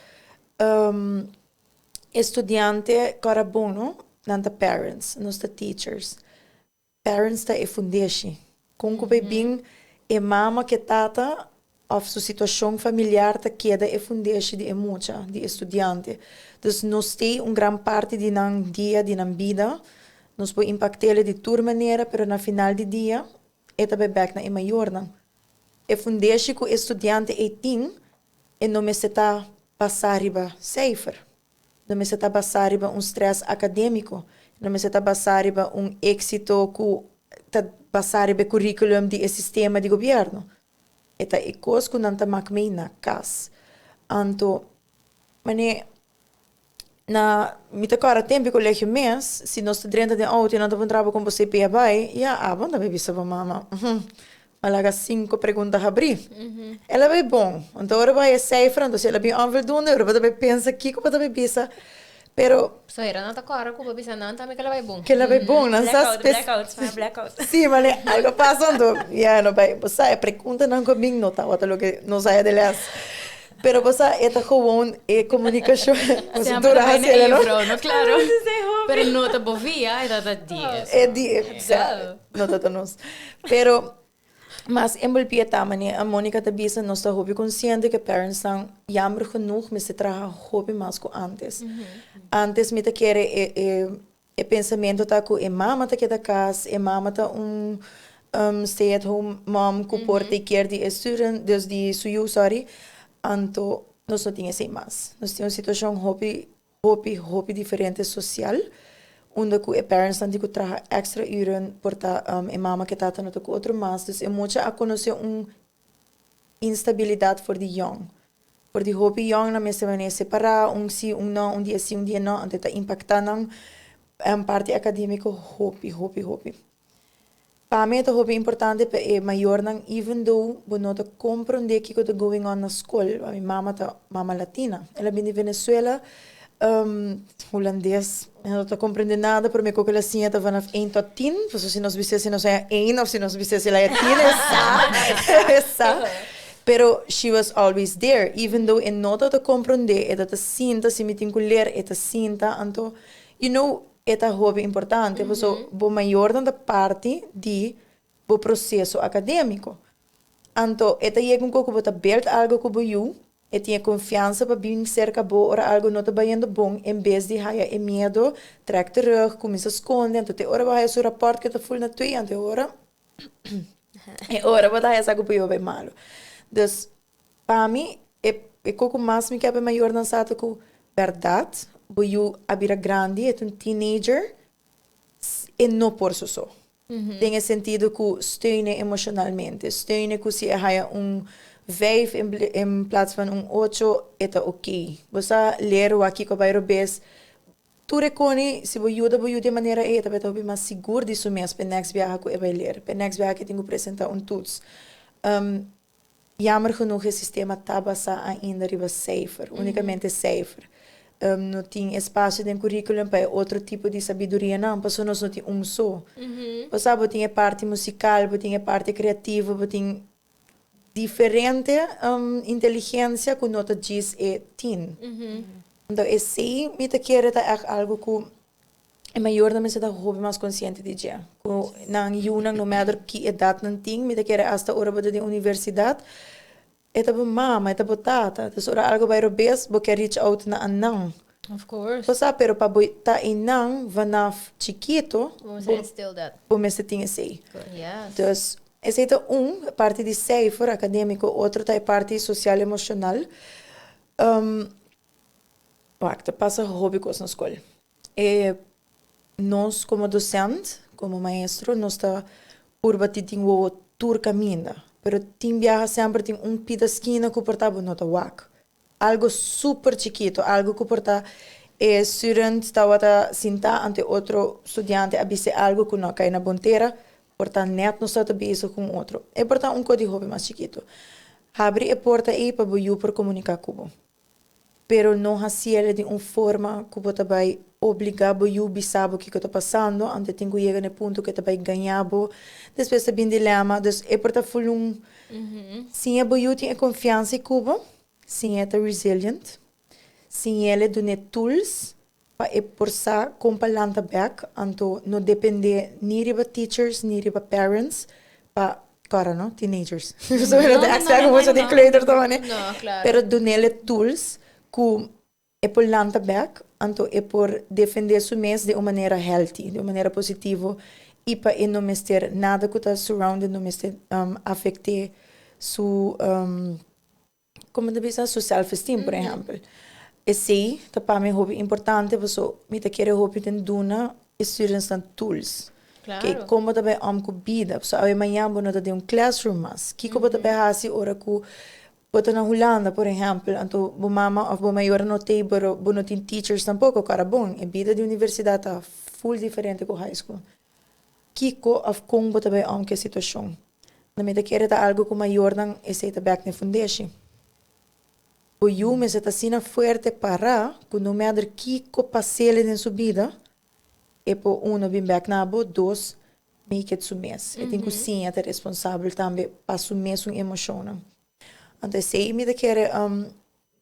Estudante cara bom, não? Nanta parents, nós tá teachers. Parents tá é fundeixe. Com que bem é mama que tata of sua situação familiar tá queda é fundeixe de muita de estudante. Dus nós tem grande parte de nan dia de nan vida. Nós pode impactar de toda maneira, pero na final de dia é também back na maior não. É fundeixe que o estudante é tem e não me se tá passar riba safer. Não me se está passar riba stress acadêmico. Não me se está passar riba êxito que está passar riba currículum de sistema de governo. Eta é coisa que não está macmei na casa. Anto, mané, na mita cara tempo colégio mês, se nós está dentro de auto e não está trabalhando com você pia vai, já abon da bebisa ba mama. Malaga 5 perguntas a abrir. Ela vai bom. Então, agora vai a cifra, então se ela vai onvoldoende, agora vai pensar que como vai bisa. Pero So, era nata kora ko babisa nan tami kala bay bom. que ela vai bom, não sabe? Blackout. Sim, mas algo passando. Ya, não vai. Você a pergunta não comigo não tá, o que não sai de lá. Pero você é gewoon comunicação. Você Siempre dura vai na assim, não? Ebro, no? Claro. Pero no te bovia, é da dias. É de, não tá nós. Pero mas envolvia também a Mônica te bisa nós está hobby consciente que parents são jammer genoeg mas se traga hobby mais que antes. Antes me te querer e pensamento tá que mama tá que da casa, mama tá stay at home mom que porta care de student, dus die suyu sorry. Anto nós não tinha sem mais. Nós tínhamos situação hobby diferente social. Onde que parents dan die traga extra uren porta mama que tata no to outro mas dus mucha a conhecer instabilidade for the young. For the hobby young na mesa vane separar si não dia sim dia não ante tá impactando parte acadêmico hobby. Para mim é hobby importante é maior não even though você não compreende que está going on na escola. A minha mama latina, ela vem de Venezuela. Holandês, eu não estou compreendendo nada, mas eu ela sim está vanaf 1 tot 10, pues se nós vissesse não é 1 ou se nós vissesse ela é 10, essa. Pero she was always there, even though eu não estou compreendendo, ela está sinta, se me tem que ler, ela sinta, então, you know, é hobby importante, pues o maior da parte de o processo acadêmico. Então, ela chega um pouco para ver algo que eu e tinha confiança para vir cerca bo ora algo não está indo bom em vez de haja e medo trek terug começa a esconder então te ora vai o rapport que está full na tua ante ora e ora vai dar essa coisa bem malo dus para mim é pouco mais me cabe maior não sabe que verdade boiu abira grande é teenager e não por só tem sentido que steune emocionalmente steune que se haja 5 in plaats van 8 é ok. Você ler o aqui que vai robes. Tu reconi se você ajuda de maneira vai estar mais seguro disso mesmo. Para next viagem que vai ler. Para next viagem que tenho que apresentar toets. Jammer genoeg o sistema está basado ainda riba cijfer, unicamente cijfer. Não tem espaço no currículo para outro tipo de sabedoria não, porque nós não temos só. Você tem a parte musical, tem a parte criativa, tem diferente inteligência que nota diz é teen. Então, esse me te quer é algo que é maior da mesa da hobby mais consciente de dia. Nang yunang no matter que idade não tem, me te quer hasta hora para de universidade. É tipo mama, é tipo tata. Então, ora algo vai robes, porque reach out na anang. Of course. Você pero para botar inang vanaf chiquito, Still that. bom se tinha sei. Yes. Dus esse é parte de cijfer acadêmico, outro é parte social emocional. Wacht, passa hobby na escola. E nós como docente, como maestro, nós está por bater o tour caminho. Pero tem viaja sempre tem pedacinho que portava nota wak. Algo super chiquito, algo que porta student estava sentar ante outro estudante a dizer algo que não cai na bonteira. Portanto, net não está bezig com outro. É portanto código hobby mais chiquito. Abre a porta aí para você por comunicar com você. Pero não hacía de uma forma que você vai obrigar você a saber o que está passando, antes tem que chegar no ponto que você vai ganhar, depois você tem dilema, então é portanto full se você tem confiança em você, se é resilient, se ele tem tools, para forçar com palanta back, então não depende nem de teachers, nem de parents, para cara, não? Teenagers. So, não tem access como de creator também. Não, claro. Pero donele tools que é por lanta back, então é por defender su mês de uma maneira healthy, de uma maneira positiva, e para não ter nada que está surrounded, não ter afetar su como te diz, su self-esteem, por exemplo. Esse é para mim hobby importante, porque me te quero hobby tem duna students dan tools. Claro. Que como também com vida, so amanhã vou não ter classroom mas, que como também hasi ora ku bota na Holanda, por exemplo, então bo mama of bo maior no tem, pero bo não tem teachers tampouco, cara bom, a vida de universidade tá full diferente com high school. Kiko of como também que situação. na me querer algo com maior nang esse back na fundashi. O you me está sina fuerte para que no matter que passele na subida, e po uno bim back na bo, dos make it sumes. E tenho sim é responsável também para assumir sua emoção. Então sei me querer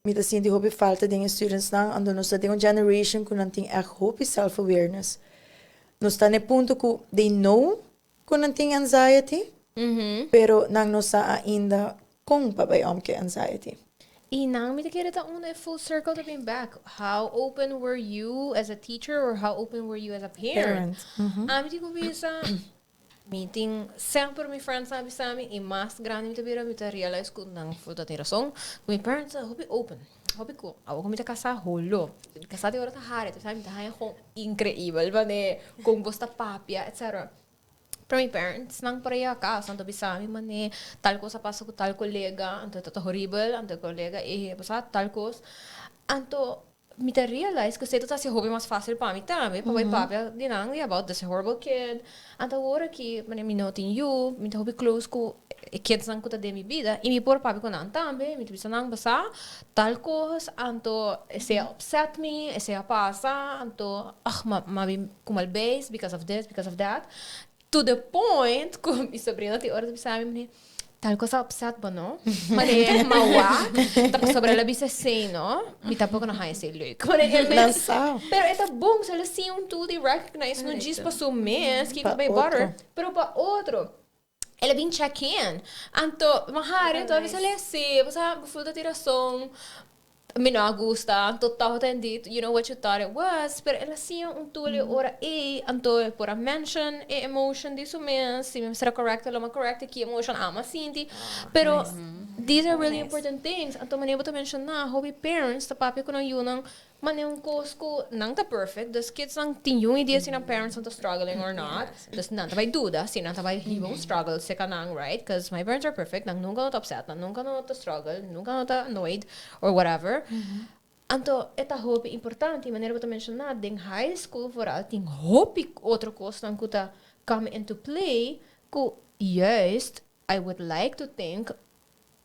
me da sinti hope falta de students nang ando nos da uma generation que não tem hope self awareness. Nos está no ponto que they know que não tem anxiety, pero nang nos sa ainda com pabayom que anxiety. E nang me querer ta full circle to being back. How open were you as a teacher or how open were you as a parent? Me digo bisa meeting sempre my friends sabi sa amin e mas grande mi tabira mi ta realize ko nang full ta razón. My parents hope open. Hope ko ako ko mi ta casa holo. Casa de ora ta hare, ta sabi ta hay ko incredible ba ne kung bosta papia etc. Pero my parents nang pareha ka, santo bisami man tal cosa pasa ko tal colega, anto to horrible, anto colega basta tal cosa. Anto me ta realize que seto tá se hobby mais fácil para mim também, para papia dinang about this horrible kid. Anto ora que me noting you, me ta hobby close ko kids nang ko ta de mi vida, e me por papi ko nang também, me bisa nang basa tal cosa, anto se upset me, se pasa, anto ma kumal base because of this, because of that. To the point, kung mi sobrina ti oras sa amin, tal ko sa upset ba, no? Mane, mawa. Tapos sobre la bisa say, no? Mi tapo ko na haya say, look. Pero ito, boom, sa lasiyon to, they recognize, no, diz pa sumes, que may butter. Pero pa outro, ela vem check-in. Anto, mahari, to, bisa lesi, basta, full da tiração, me não gusta, total atendito, you know what you thought it was, pero ela siya tuli ora anto por a mention emotion disso mesmo, se me será correct ou não correct, que emotion ama sinti, pero these are really important things. Anto manebo to mention na, hobby parents, ta papi ko na yun ang maneng ko nang ta perfect, das kids nang tinhong ideia se na parents not struggling or not, das nang ta bay duda, se nang ta bay hibong struggle se kanang, right? Because my parents are perfect, nang nunca not upset, nang nunca not struggle, nunca not annoyed or whatever. Anto eta hobby importante, maneira to mention na, ding high school vooral ting hobby outro coisa nang kuta come into play, ko juist I would like to think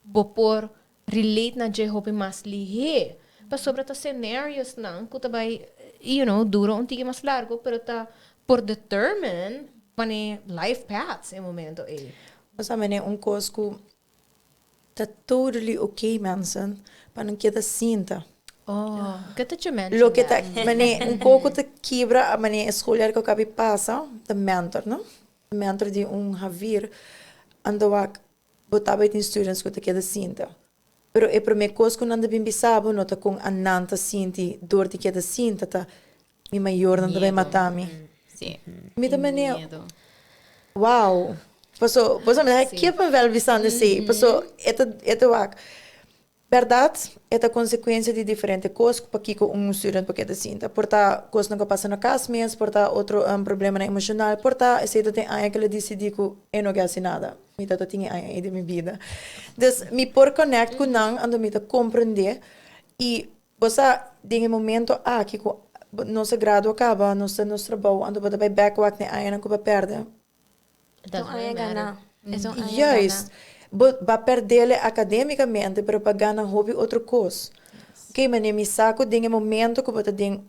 bopor relate na je hobby mas lihe. Pa sobre ta scenarios nang kuta bay, you know, duro un tige mas largo, pero ta por determine pane life paths em momento Mas amene coisa que tá totally okay mensen, para não queda cinta. Oh, good that you mentioned Lo que that. tá, mane pouco te quebra, mane escolher que o cabe passa, the mentor, no? The mentor de havir ando ak botava em students que te queda cinta. Pero é para mim coisa que não anda bem bisabo, nota com ananta sinti dor de queda cinta, tá? Mi maior não deve matar me. Sim. Me também wow. Passo me que para ver visando assim. Passo eta ak. Verdade, é a consequência de diferentes coisas para que student para queda cinta. Porta coisa não passa na casa mesmo, porta outro problema emocional, porta esse tem aí que ele decidi que eu não quero nada. Me tá tinha aí de minha vida. Dus me por connect com não, ando me tá compreender e você tem um momento que nosso grado acaba, nosso trabalho, ando para vai back né aí não para perder. Não é ganhar. Juist. Va perder academicamente, pero para ganhar hobby outra coisa. Ok, mas me saco de um momento que você tem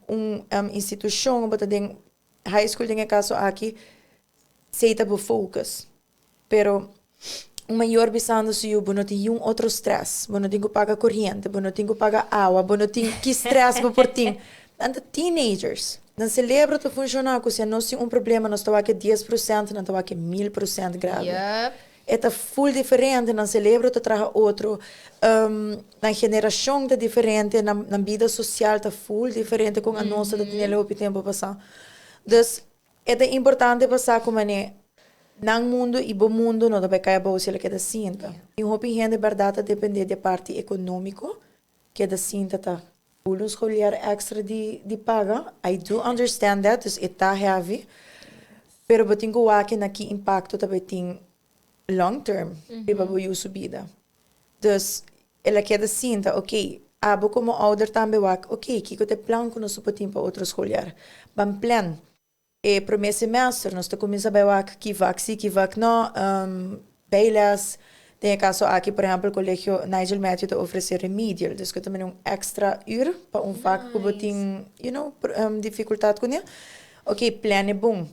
instituição, você tem high school, tem caso aqui, se está por focus. Pero maior visando se eu não tem outro stress, não tem que pagar corrente, não tem que pagar água, não tem que stress por ti. And the teenagers, não celebra to funcionar, se nós temos problema, nós estamos aqui 10%, não estamos aqui 1000% grave. Yep. É full diferente, não celebra to traga outro, na geração tá diferente, na vida social tá full diferente com a nossa da tinha o tempo passado. Dus é importante passar como é nang mundo e bom mundo não deve cair para você que é da cinta. E uma opinião de verdade depende da parte econômica que é da cinta tá. Full escolher extra de paga. I do understand that, dus tá heavy. Pero bating ko waki na que impacto também tem long term para a sua vida. Dus ela quer cinta, ok, abo como ouder também wak, ok, que te plan com nosso tempo para outro escolher. Bam plan. E para mês semestre nós começa a wak que vak si, que vak não, bijles. Tem caso aqui, por exemplo, o colégio Nigel Matthew te oferece remedial. Dus que também extra uur para vak que botin, dificuldade com ele. Ok, plan é bom.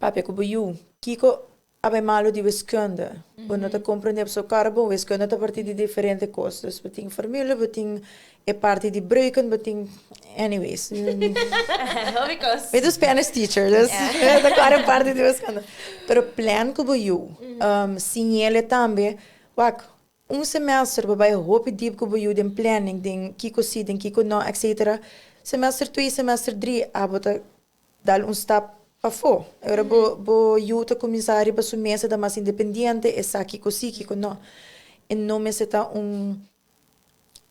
Papi, que boiu. Kiko, abai malo de wiskunde. Não te compreende so cara bom, wiskunde a partir de diferentes coisas. Dus botin formule, botin parte de breuken, botin anyways. Because Weet je, Spanish teacher, dus da cara parte de wiskunde. Pero plan que boiu. Sinele também, wak, semestre waarbij hoop diep que boiu den planning, den kiko si, den kiko no, etc. Semestre 2, semestre 3, abota dar stap para fora. Agora, bo yuta comissário para sua mesa da mais independente, essa aqui cosi, que não. E não me se tá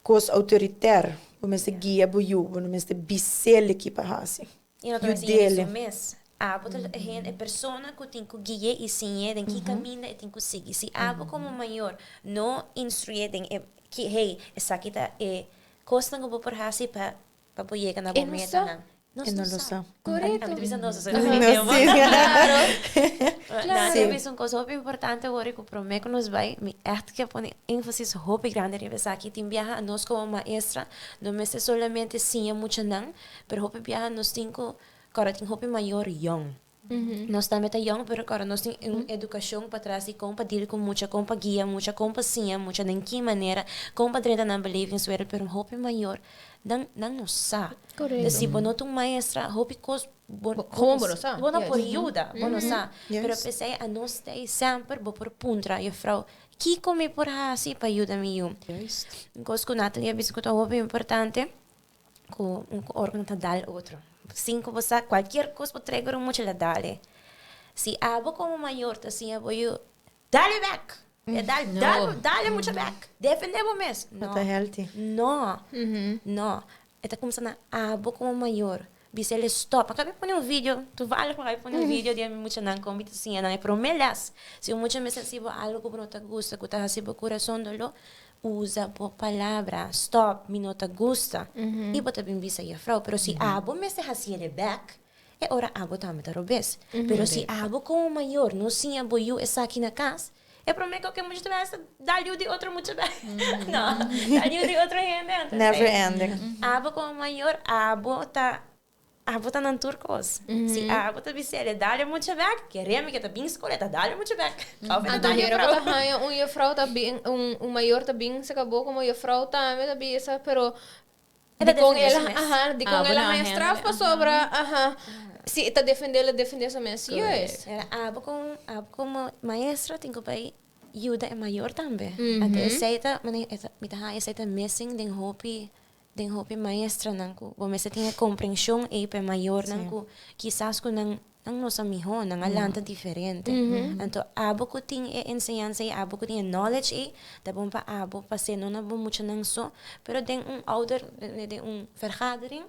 coisa autoritário, como se guia bo yu, como se bicele que para assim. E não trouxe isso mês. Botar a gente, a pessoa que tem que guiar e sim, tem que caminhar e tem que seguir. Se como maior não instruir, que hey, essa aqui tá costa que vou por assim para poder na bomba. Não sabe. Correto. Claro, uma coisa muito importante agora que o Promeco nos vai, echt que põe ênfase muito grande nessa aqui, tem viaja nós como maestra, não é solamente sim muito não, mas hope viaja nós tem que cara tem hope maior young. Nós também tá young, pero cara nós tem educação para trás e como para deal com muita, como para guia, muita, como para sim, muita nem que maneira, como para treinar na believing swear, pero hope maior. Não sabe. Correto. Se você não maestra, hope cos como você sabe? Você não pode ajuda, você não sabe. Pero pensei a nós tem sempre por puntra e frau que come por assim para ajudar me eu. Cos com Natalia bisco tá hope importante com órgão tá dar outro. Cinco você qualquer coisa pode trazer muito la dale. Se abo como maior tá assim abo eu dale back. Dale muito back. Defendemos mesmo. Não. Tá healthy. Não. Está começando a abo como maior. Bisa ele stop. Acabei de pôr vídeo. Tu vai pôr vídeo de muito não como assim, não é promelas. Se muito me sensível algo que não te gusta, que tá assim o coração dolo, usa por palavra stop, me não te gusta. E bota bem bisa e frau, pero se abo me se assim ele back. É hora abo também tá robes. Pero se abo como maior, não sim abo eu essa aqui na casa. Eu prometo que muitas vezes dá-lhe de outro muito bem. Não, dá-lhe de outro gente. Never ending. Abo como maior, abo tá na turcos. Se abo tá bicele, dá-lhe muito bem. Queremos que tá bem escolhida, dá-lhe muito bem. Então, era para ganhar juffrouw tá bem, maior tá bem, se acabou como juffrouw também tá bem, pero de com ela maestra passou para, se está defendendo essa mensagem. Era abo como maestra tem que pai ajuda é maior também. Até aceita, mas aceita missing den hopi maestra nanku. Você tem compreensão e pe maior nanku. Quizás com não nossa miho, não alanta diferente. Então abo que tem ensinança, abo que tem knowledge e da bom para abo passei não bom muito não só, pero tem ouder, tem vergadering.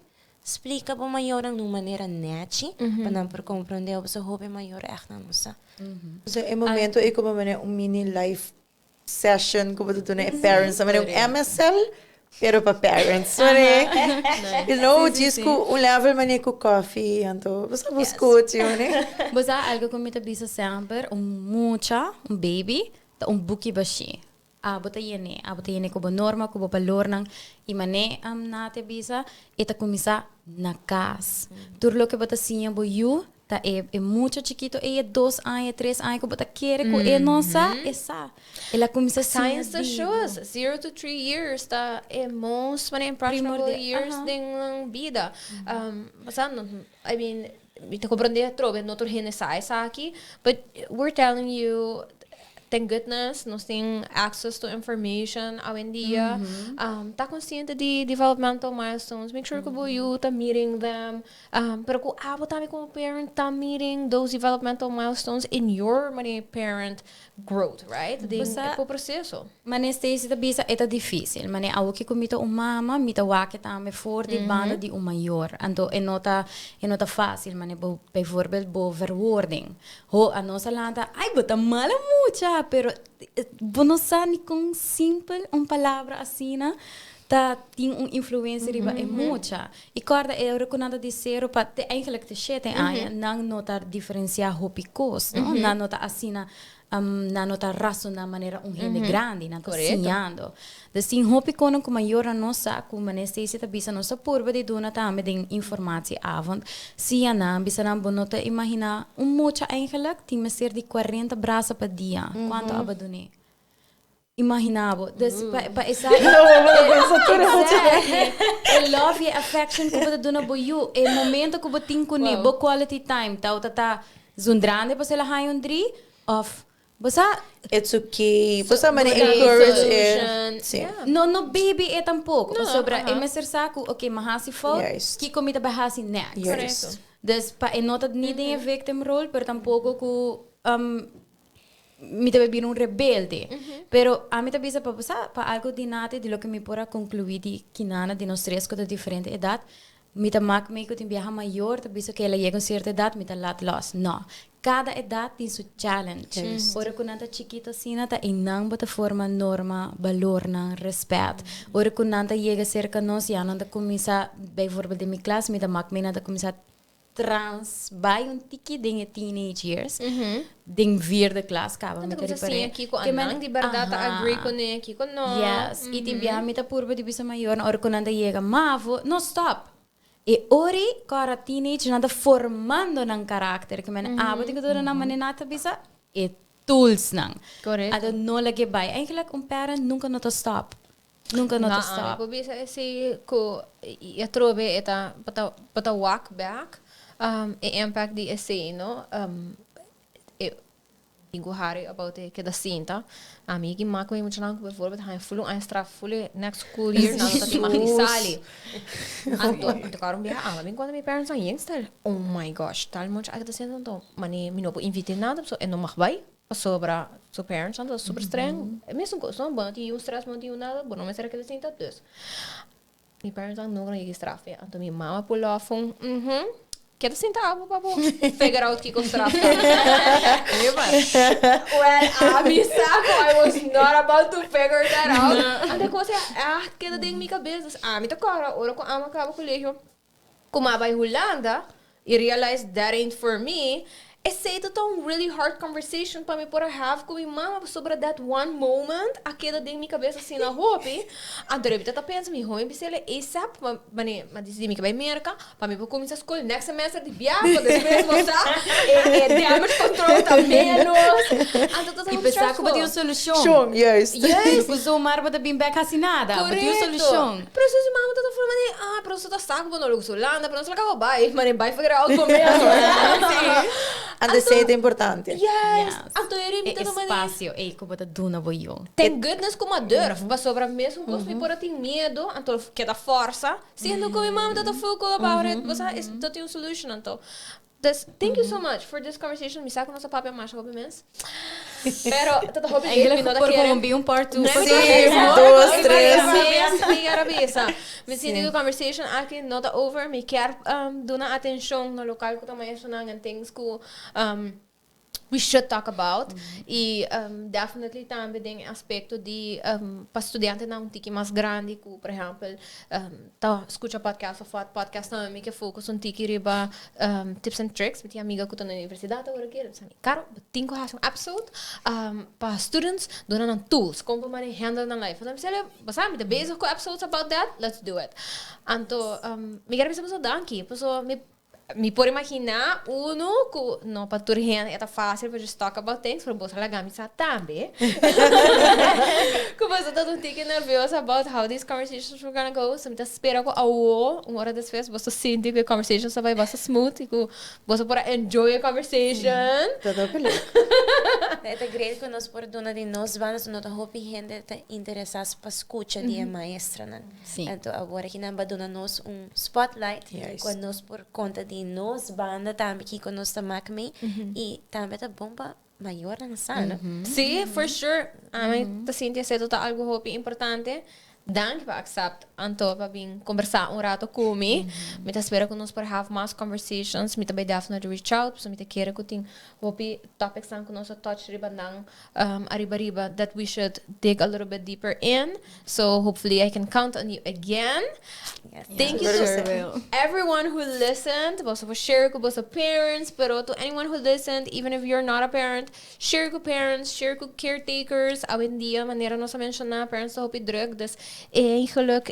Explica para maior de uma maneira neta, para não compreender o seu hobby maior é na nossa. Em momento é como mini live session como tu né parents, MSL pero para parents, né? You know, disco level com coffee, então você buscote, né? Você algo como te bisa sempre mucha, baby, buki bashi. Bota yene ko norma ko balornang imane nate bisa eta kumisa na cas. Turlo que bota sinha bo you ta muito chiquito 2 anos 3 anos ko bota querer ko nossa essa ela kumisa science that shows 0 to 3 years ta most impressionable years din vida. I mean, te compreender trove notor hene sai aqui, but we're telling you thank goodness, nós temos access to information hoje em dia. Tá consciente de developmental milestones. Make sure que you tá meeting them. Pero que também como parent tá meeting those developmental milestones in your parent growth, right? É o processo. Mas Stacey tá bisa é difícil. Mas ao que comito mama, mita wake também for de banda de maior. Então é nota fácil, mas por exemplo, verwoording. A nossa landa, ai, bota mala mucha. Pero não sabe com simples palavra assim, tem influência riba é muita. E corda é hora quando de zero para eigenlijk te shit não nota diferenciar hopicos, não? Não nota assim na nota raça na maneira gente grande, não sinhando. Assim hopicono com maior a nossa como anestesia tá bisa nossa porba de dona também de informação avond. Se ana bisa na bonota imagina muita eigenlijk tem ser de 40 braços por dia. Quanto abadone? Imaginavo. Dus pa isa love e affection ko ba duna boyu e momento ko ba tinko ni bo quality time tata zundrando pa sila hayon dri of basta it's okay. Basta man encourage it. Yeah. no baby tampouco sobra e messer saco okay mahasi fo ki komita bahasi next. Yes. Dus pa nota niet in victim role pero tampouco ko mi deve vir rebelde. Pero a mim também para passar para algo de nada de lo que me pora concluir de que nada de nós três com diferente idade, me tá mak me que tem viaja maior, também que ela chega a certa idade, me tá lat loss. Não. Cada idade tem seu challenge. Ora quando anda chiquita assim, tá em não bota forma norma, valor na respeito. Ora quando anda chega cerca nós, já anda começa, bijvoorbeeld de minha classe, me tá mak me nada começa trans by tiki dinge teenage years ding vierde klas acaba me querer assim aqui com anang de verdade agree com ele aqui com nós yes e te via mita purba de bisa maior or quando anda chega mavo no stop e ori cara teenage nada formando nang karakter que men abo tinha toda na manenata bisa e tools nang correto ado no lagi by eigenlijk parent nunca not stop nunca not stop eu bisa esse co eu trove eta pata walk back e impact die essay, no? Bingo hari about it, que da cinta. A mim que maco muito não, bijvoorbeeld hij voelen een straf voelen next school year, nou dat hij mag niet sali. Anto karon biha, bem quando me parents aan jeng stel. Oh my gosh, tal much ik dat zijn dan, maar nee, me no po invite nada, so en no mag bij. Sobra so parents aan dat super streng. Mesmo com so bom, die stress não tinha nada, bom não me será que da cinta dus. Me parents aan no grande straf, anto minha mama pull off Quero sentar para figure out que contrato. Well, I was not about to figure that out. Até que você queda dentro minha cabeça. Me tá cara, ora com ama acaba o colégio. Como a vai Holanda, e realize that ain't for me. Esse é um really hard conversation para mim poder have com minha mama sobre that one moment. A queda dentro minha cabeça assim na roupa. A dormir tá pensando, minha mãe disse ele ASAP, mas disse que vai mercar para mim começar a escola next semester de viagem, depois mostrar damage control tá menos. E pensar que vai ter uma solução. Yes. Depois o mar vai vir back assinada, vai ter uma solução. Pero se mama tá falando, pero você tá saco quando logo Holanda, pero não se acaba vai, mas vai figure out com mesmo. And the same importante. Yes. Anto eri me tá espaço, como tá duna voyo. Thank goodness como a dor, para sobra mesmo, pois me pora tem medo, anto que da força. Sendo que minha mama tá foco about it, você tá tem uma solution anto. Thank you so much for this conversation. Me saco nossa papel mais obviamente. Pero tata hope que me não quer part 2. Sim, 2, 3. Me sinto conversation aqui not over. Me quer dar atenção no local que também é and things que we should talk about. E definitely também tem aspecto de para estudante não tiki mais grande que por exemplo tá escuta podcast também que focus um tiki riba tips and tricks mit amiga que tá na universidade agora que sabe caro tenho razão absolute para students donando tools como para handle na life então se ele você me the basic episodes about that let's do it anto me quero pensar danke pessoa me por imaginar uno que não para turhen é fácil para just talk about things para você lagar me também como você tá um tique nervoso about how these conversations were gonna go so me tá espera que uma hora depois você sente que a conversation só vai ser smooth e que você pode enjoy a conversation Tudo bem. É great que nós por dona de nós vamos não tá hope gente tá interessada para escuta de maestra né então agora que não dona nós spotlight quando nós por conta de nós banda também que nós também e também tá bom para maior na sala. Sim, for sure. A mim tá sentindo ser algo hope importante. dank para accept anto para vir conversar rato comigo. Me tá espera que nós para have más conversations. Me tá bem definitely reach out. So me tá querer que tem hopi topics que nós touch riba nang arriba that we should dig a little bit deeper in. So hopefully I can count on you again. Yes. Thank you to everyone who listened. Both for share ko both parents, pero to anyone who listened, even if you're not a parent, share ko parents, share ko caretakers. Awin dia manera no sa mencionar parents to hopi drug des geluk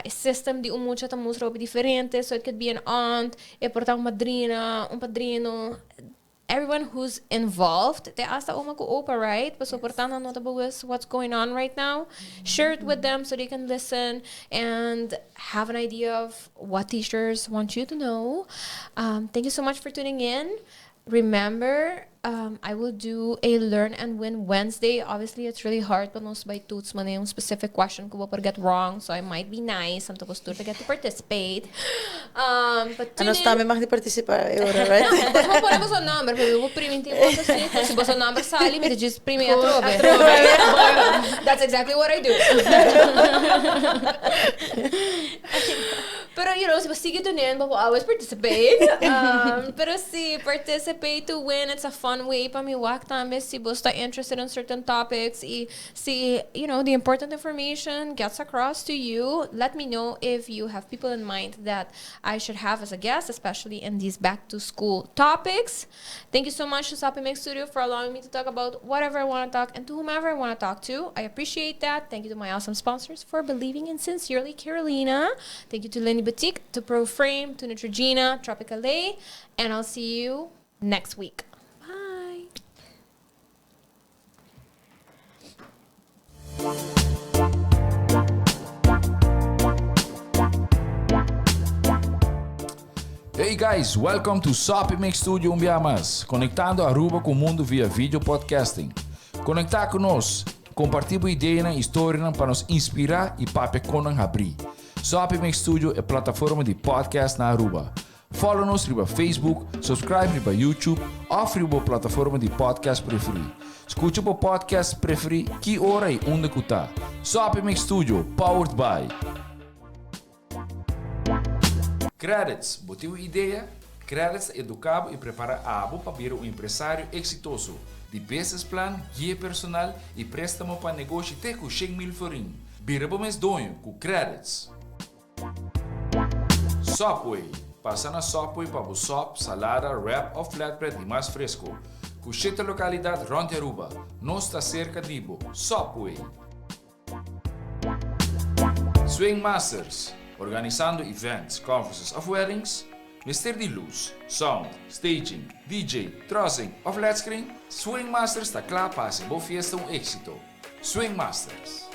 system die mucho estamos robi diferente, so it could be an aunt, portar uma madrina, padrino, everyone who's involved. They ask the oma ko opa, right? But so portando notable is what's going on right now. Share it with them so they can listen and have an idea of what teachers want you to know. Thank you so much for tuning in. Remember, I will do a Learn and Win Wednesday. Obviously, it's really hard, but most by toots man yung specific question ko ba get wrong, so I might be nice. I'm supposed to get to participate. But tune in. Ano mag di participar agora, right? Mas vou pôr o number, pero eu vou priminti você assim. Se você number sali, me diz primi a trove. That's exactly what I do. Pero you know, se você tuning in, but will always participate. Pero si participate to win, it's a fun way para me walk time. Si você está interested in certain topics, see, you know, the important information gets across to you. Let me know if you have people in mind that I should have as a guest, especially in these back to school topics. Thank you so much to Sopi Mix Studio for allowing me to talk about whatever I want to talk and to whomever I want to talk to. I appreciate that. Thank you to my awesome sponsors for believing in Sincerely Carolina. Thank you to Lindy Boutique, to Proframe, to Neutrogena, Tropic, and I'll see you next week. Bye. Hey guys, welcome to Sopi Mix Studio Umbiamas, conectando Aruba com o mundo via vídeo podcasting. Conectar conosco, compartilhar ideias e histórias para nos inspirar e para abrir. Sopi Mix Studio é plataforma de podcast na Aruba. Follow-nos riba Facebook, subscribe riba YouTube ou riba plataforma de podcast preferido. Escute o podcast preferido que hora e onde que está. Sopi Mix Studio, powered by Credits. Botiu ideia? Credits educava e prepara abo para vir um empresário exitoso. De business plan, guia personal e préstamo para negócio até com 100,000 forinhos. Bira para mês donho com Credits. Sopway. Passa na Sopway para o sop, salada, wrap ou flatbread e mais fresco. Com 7 localidades ronde Aruba. Nós está cerca de Ibo. Sopway. Swing Masters. Organizando events, conferences ou weddings. Mister de luz, sound, staging, DJ, trussing ou flat screen. Swing Masters está claro para ser boa fiesta um êxito. Swing Masters.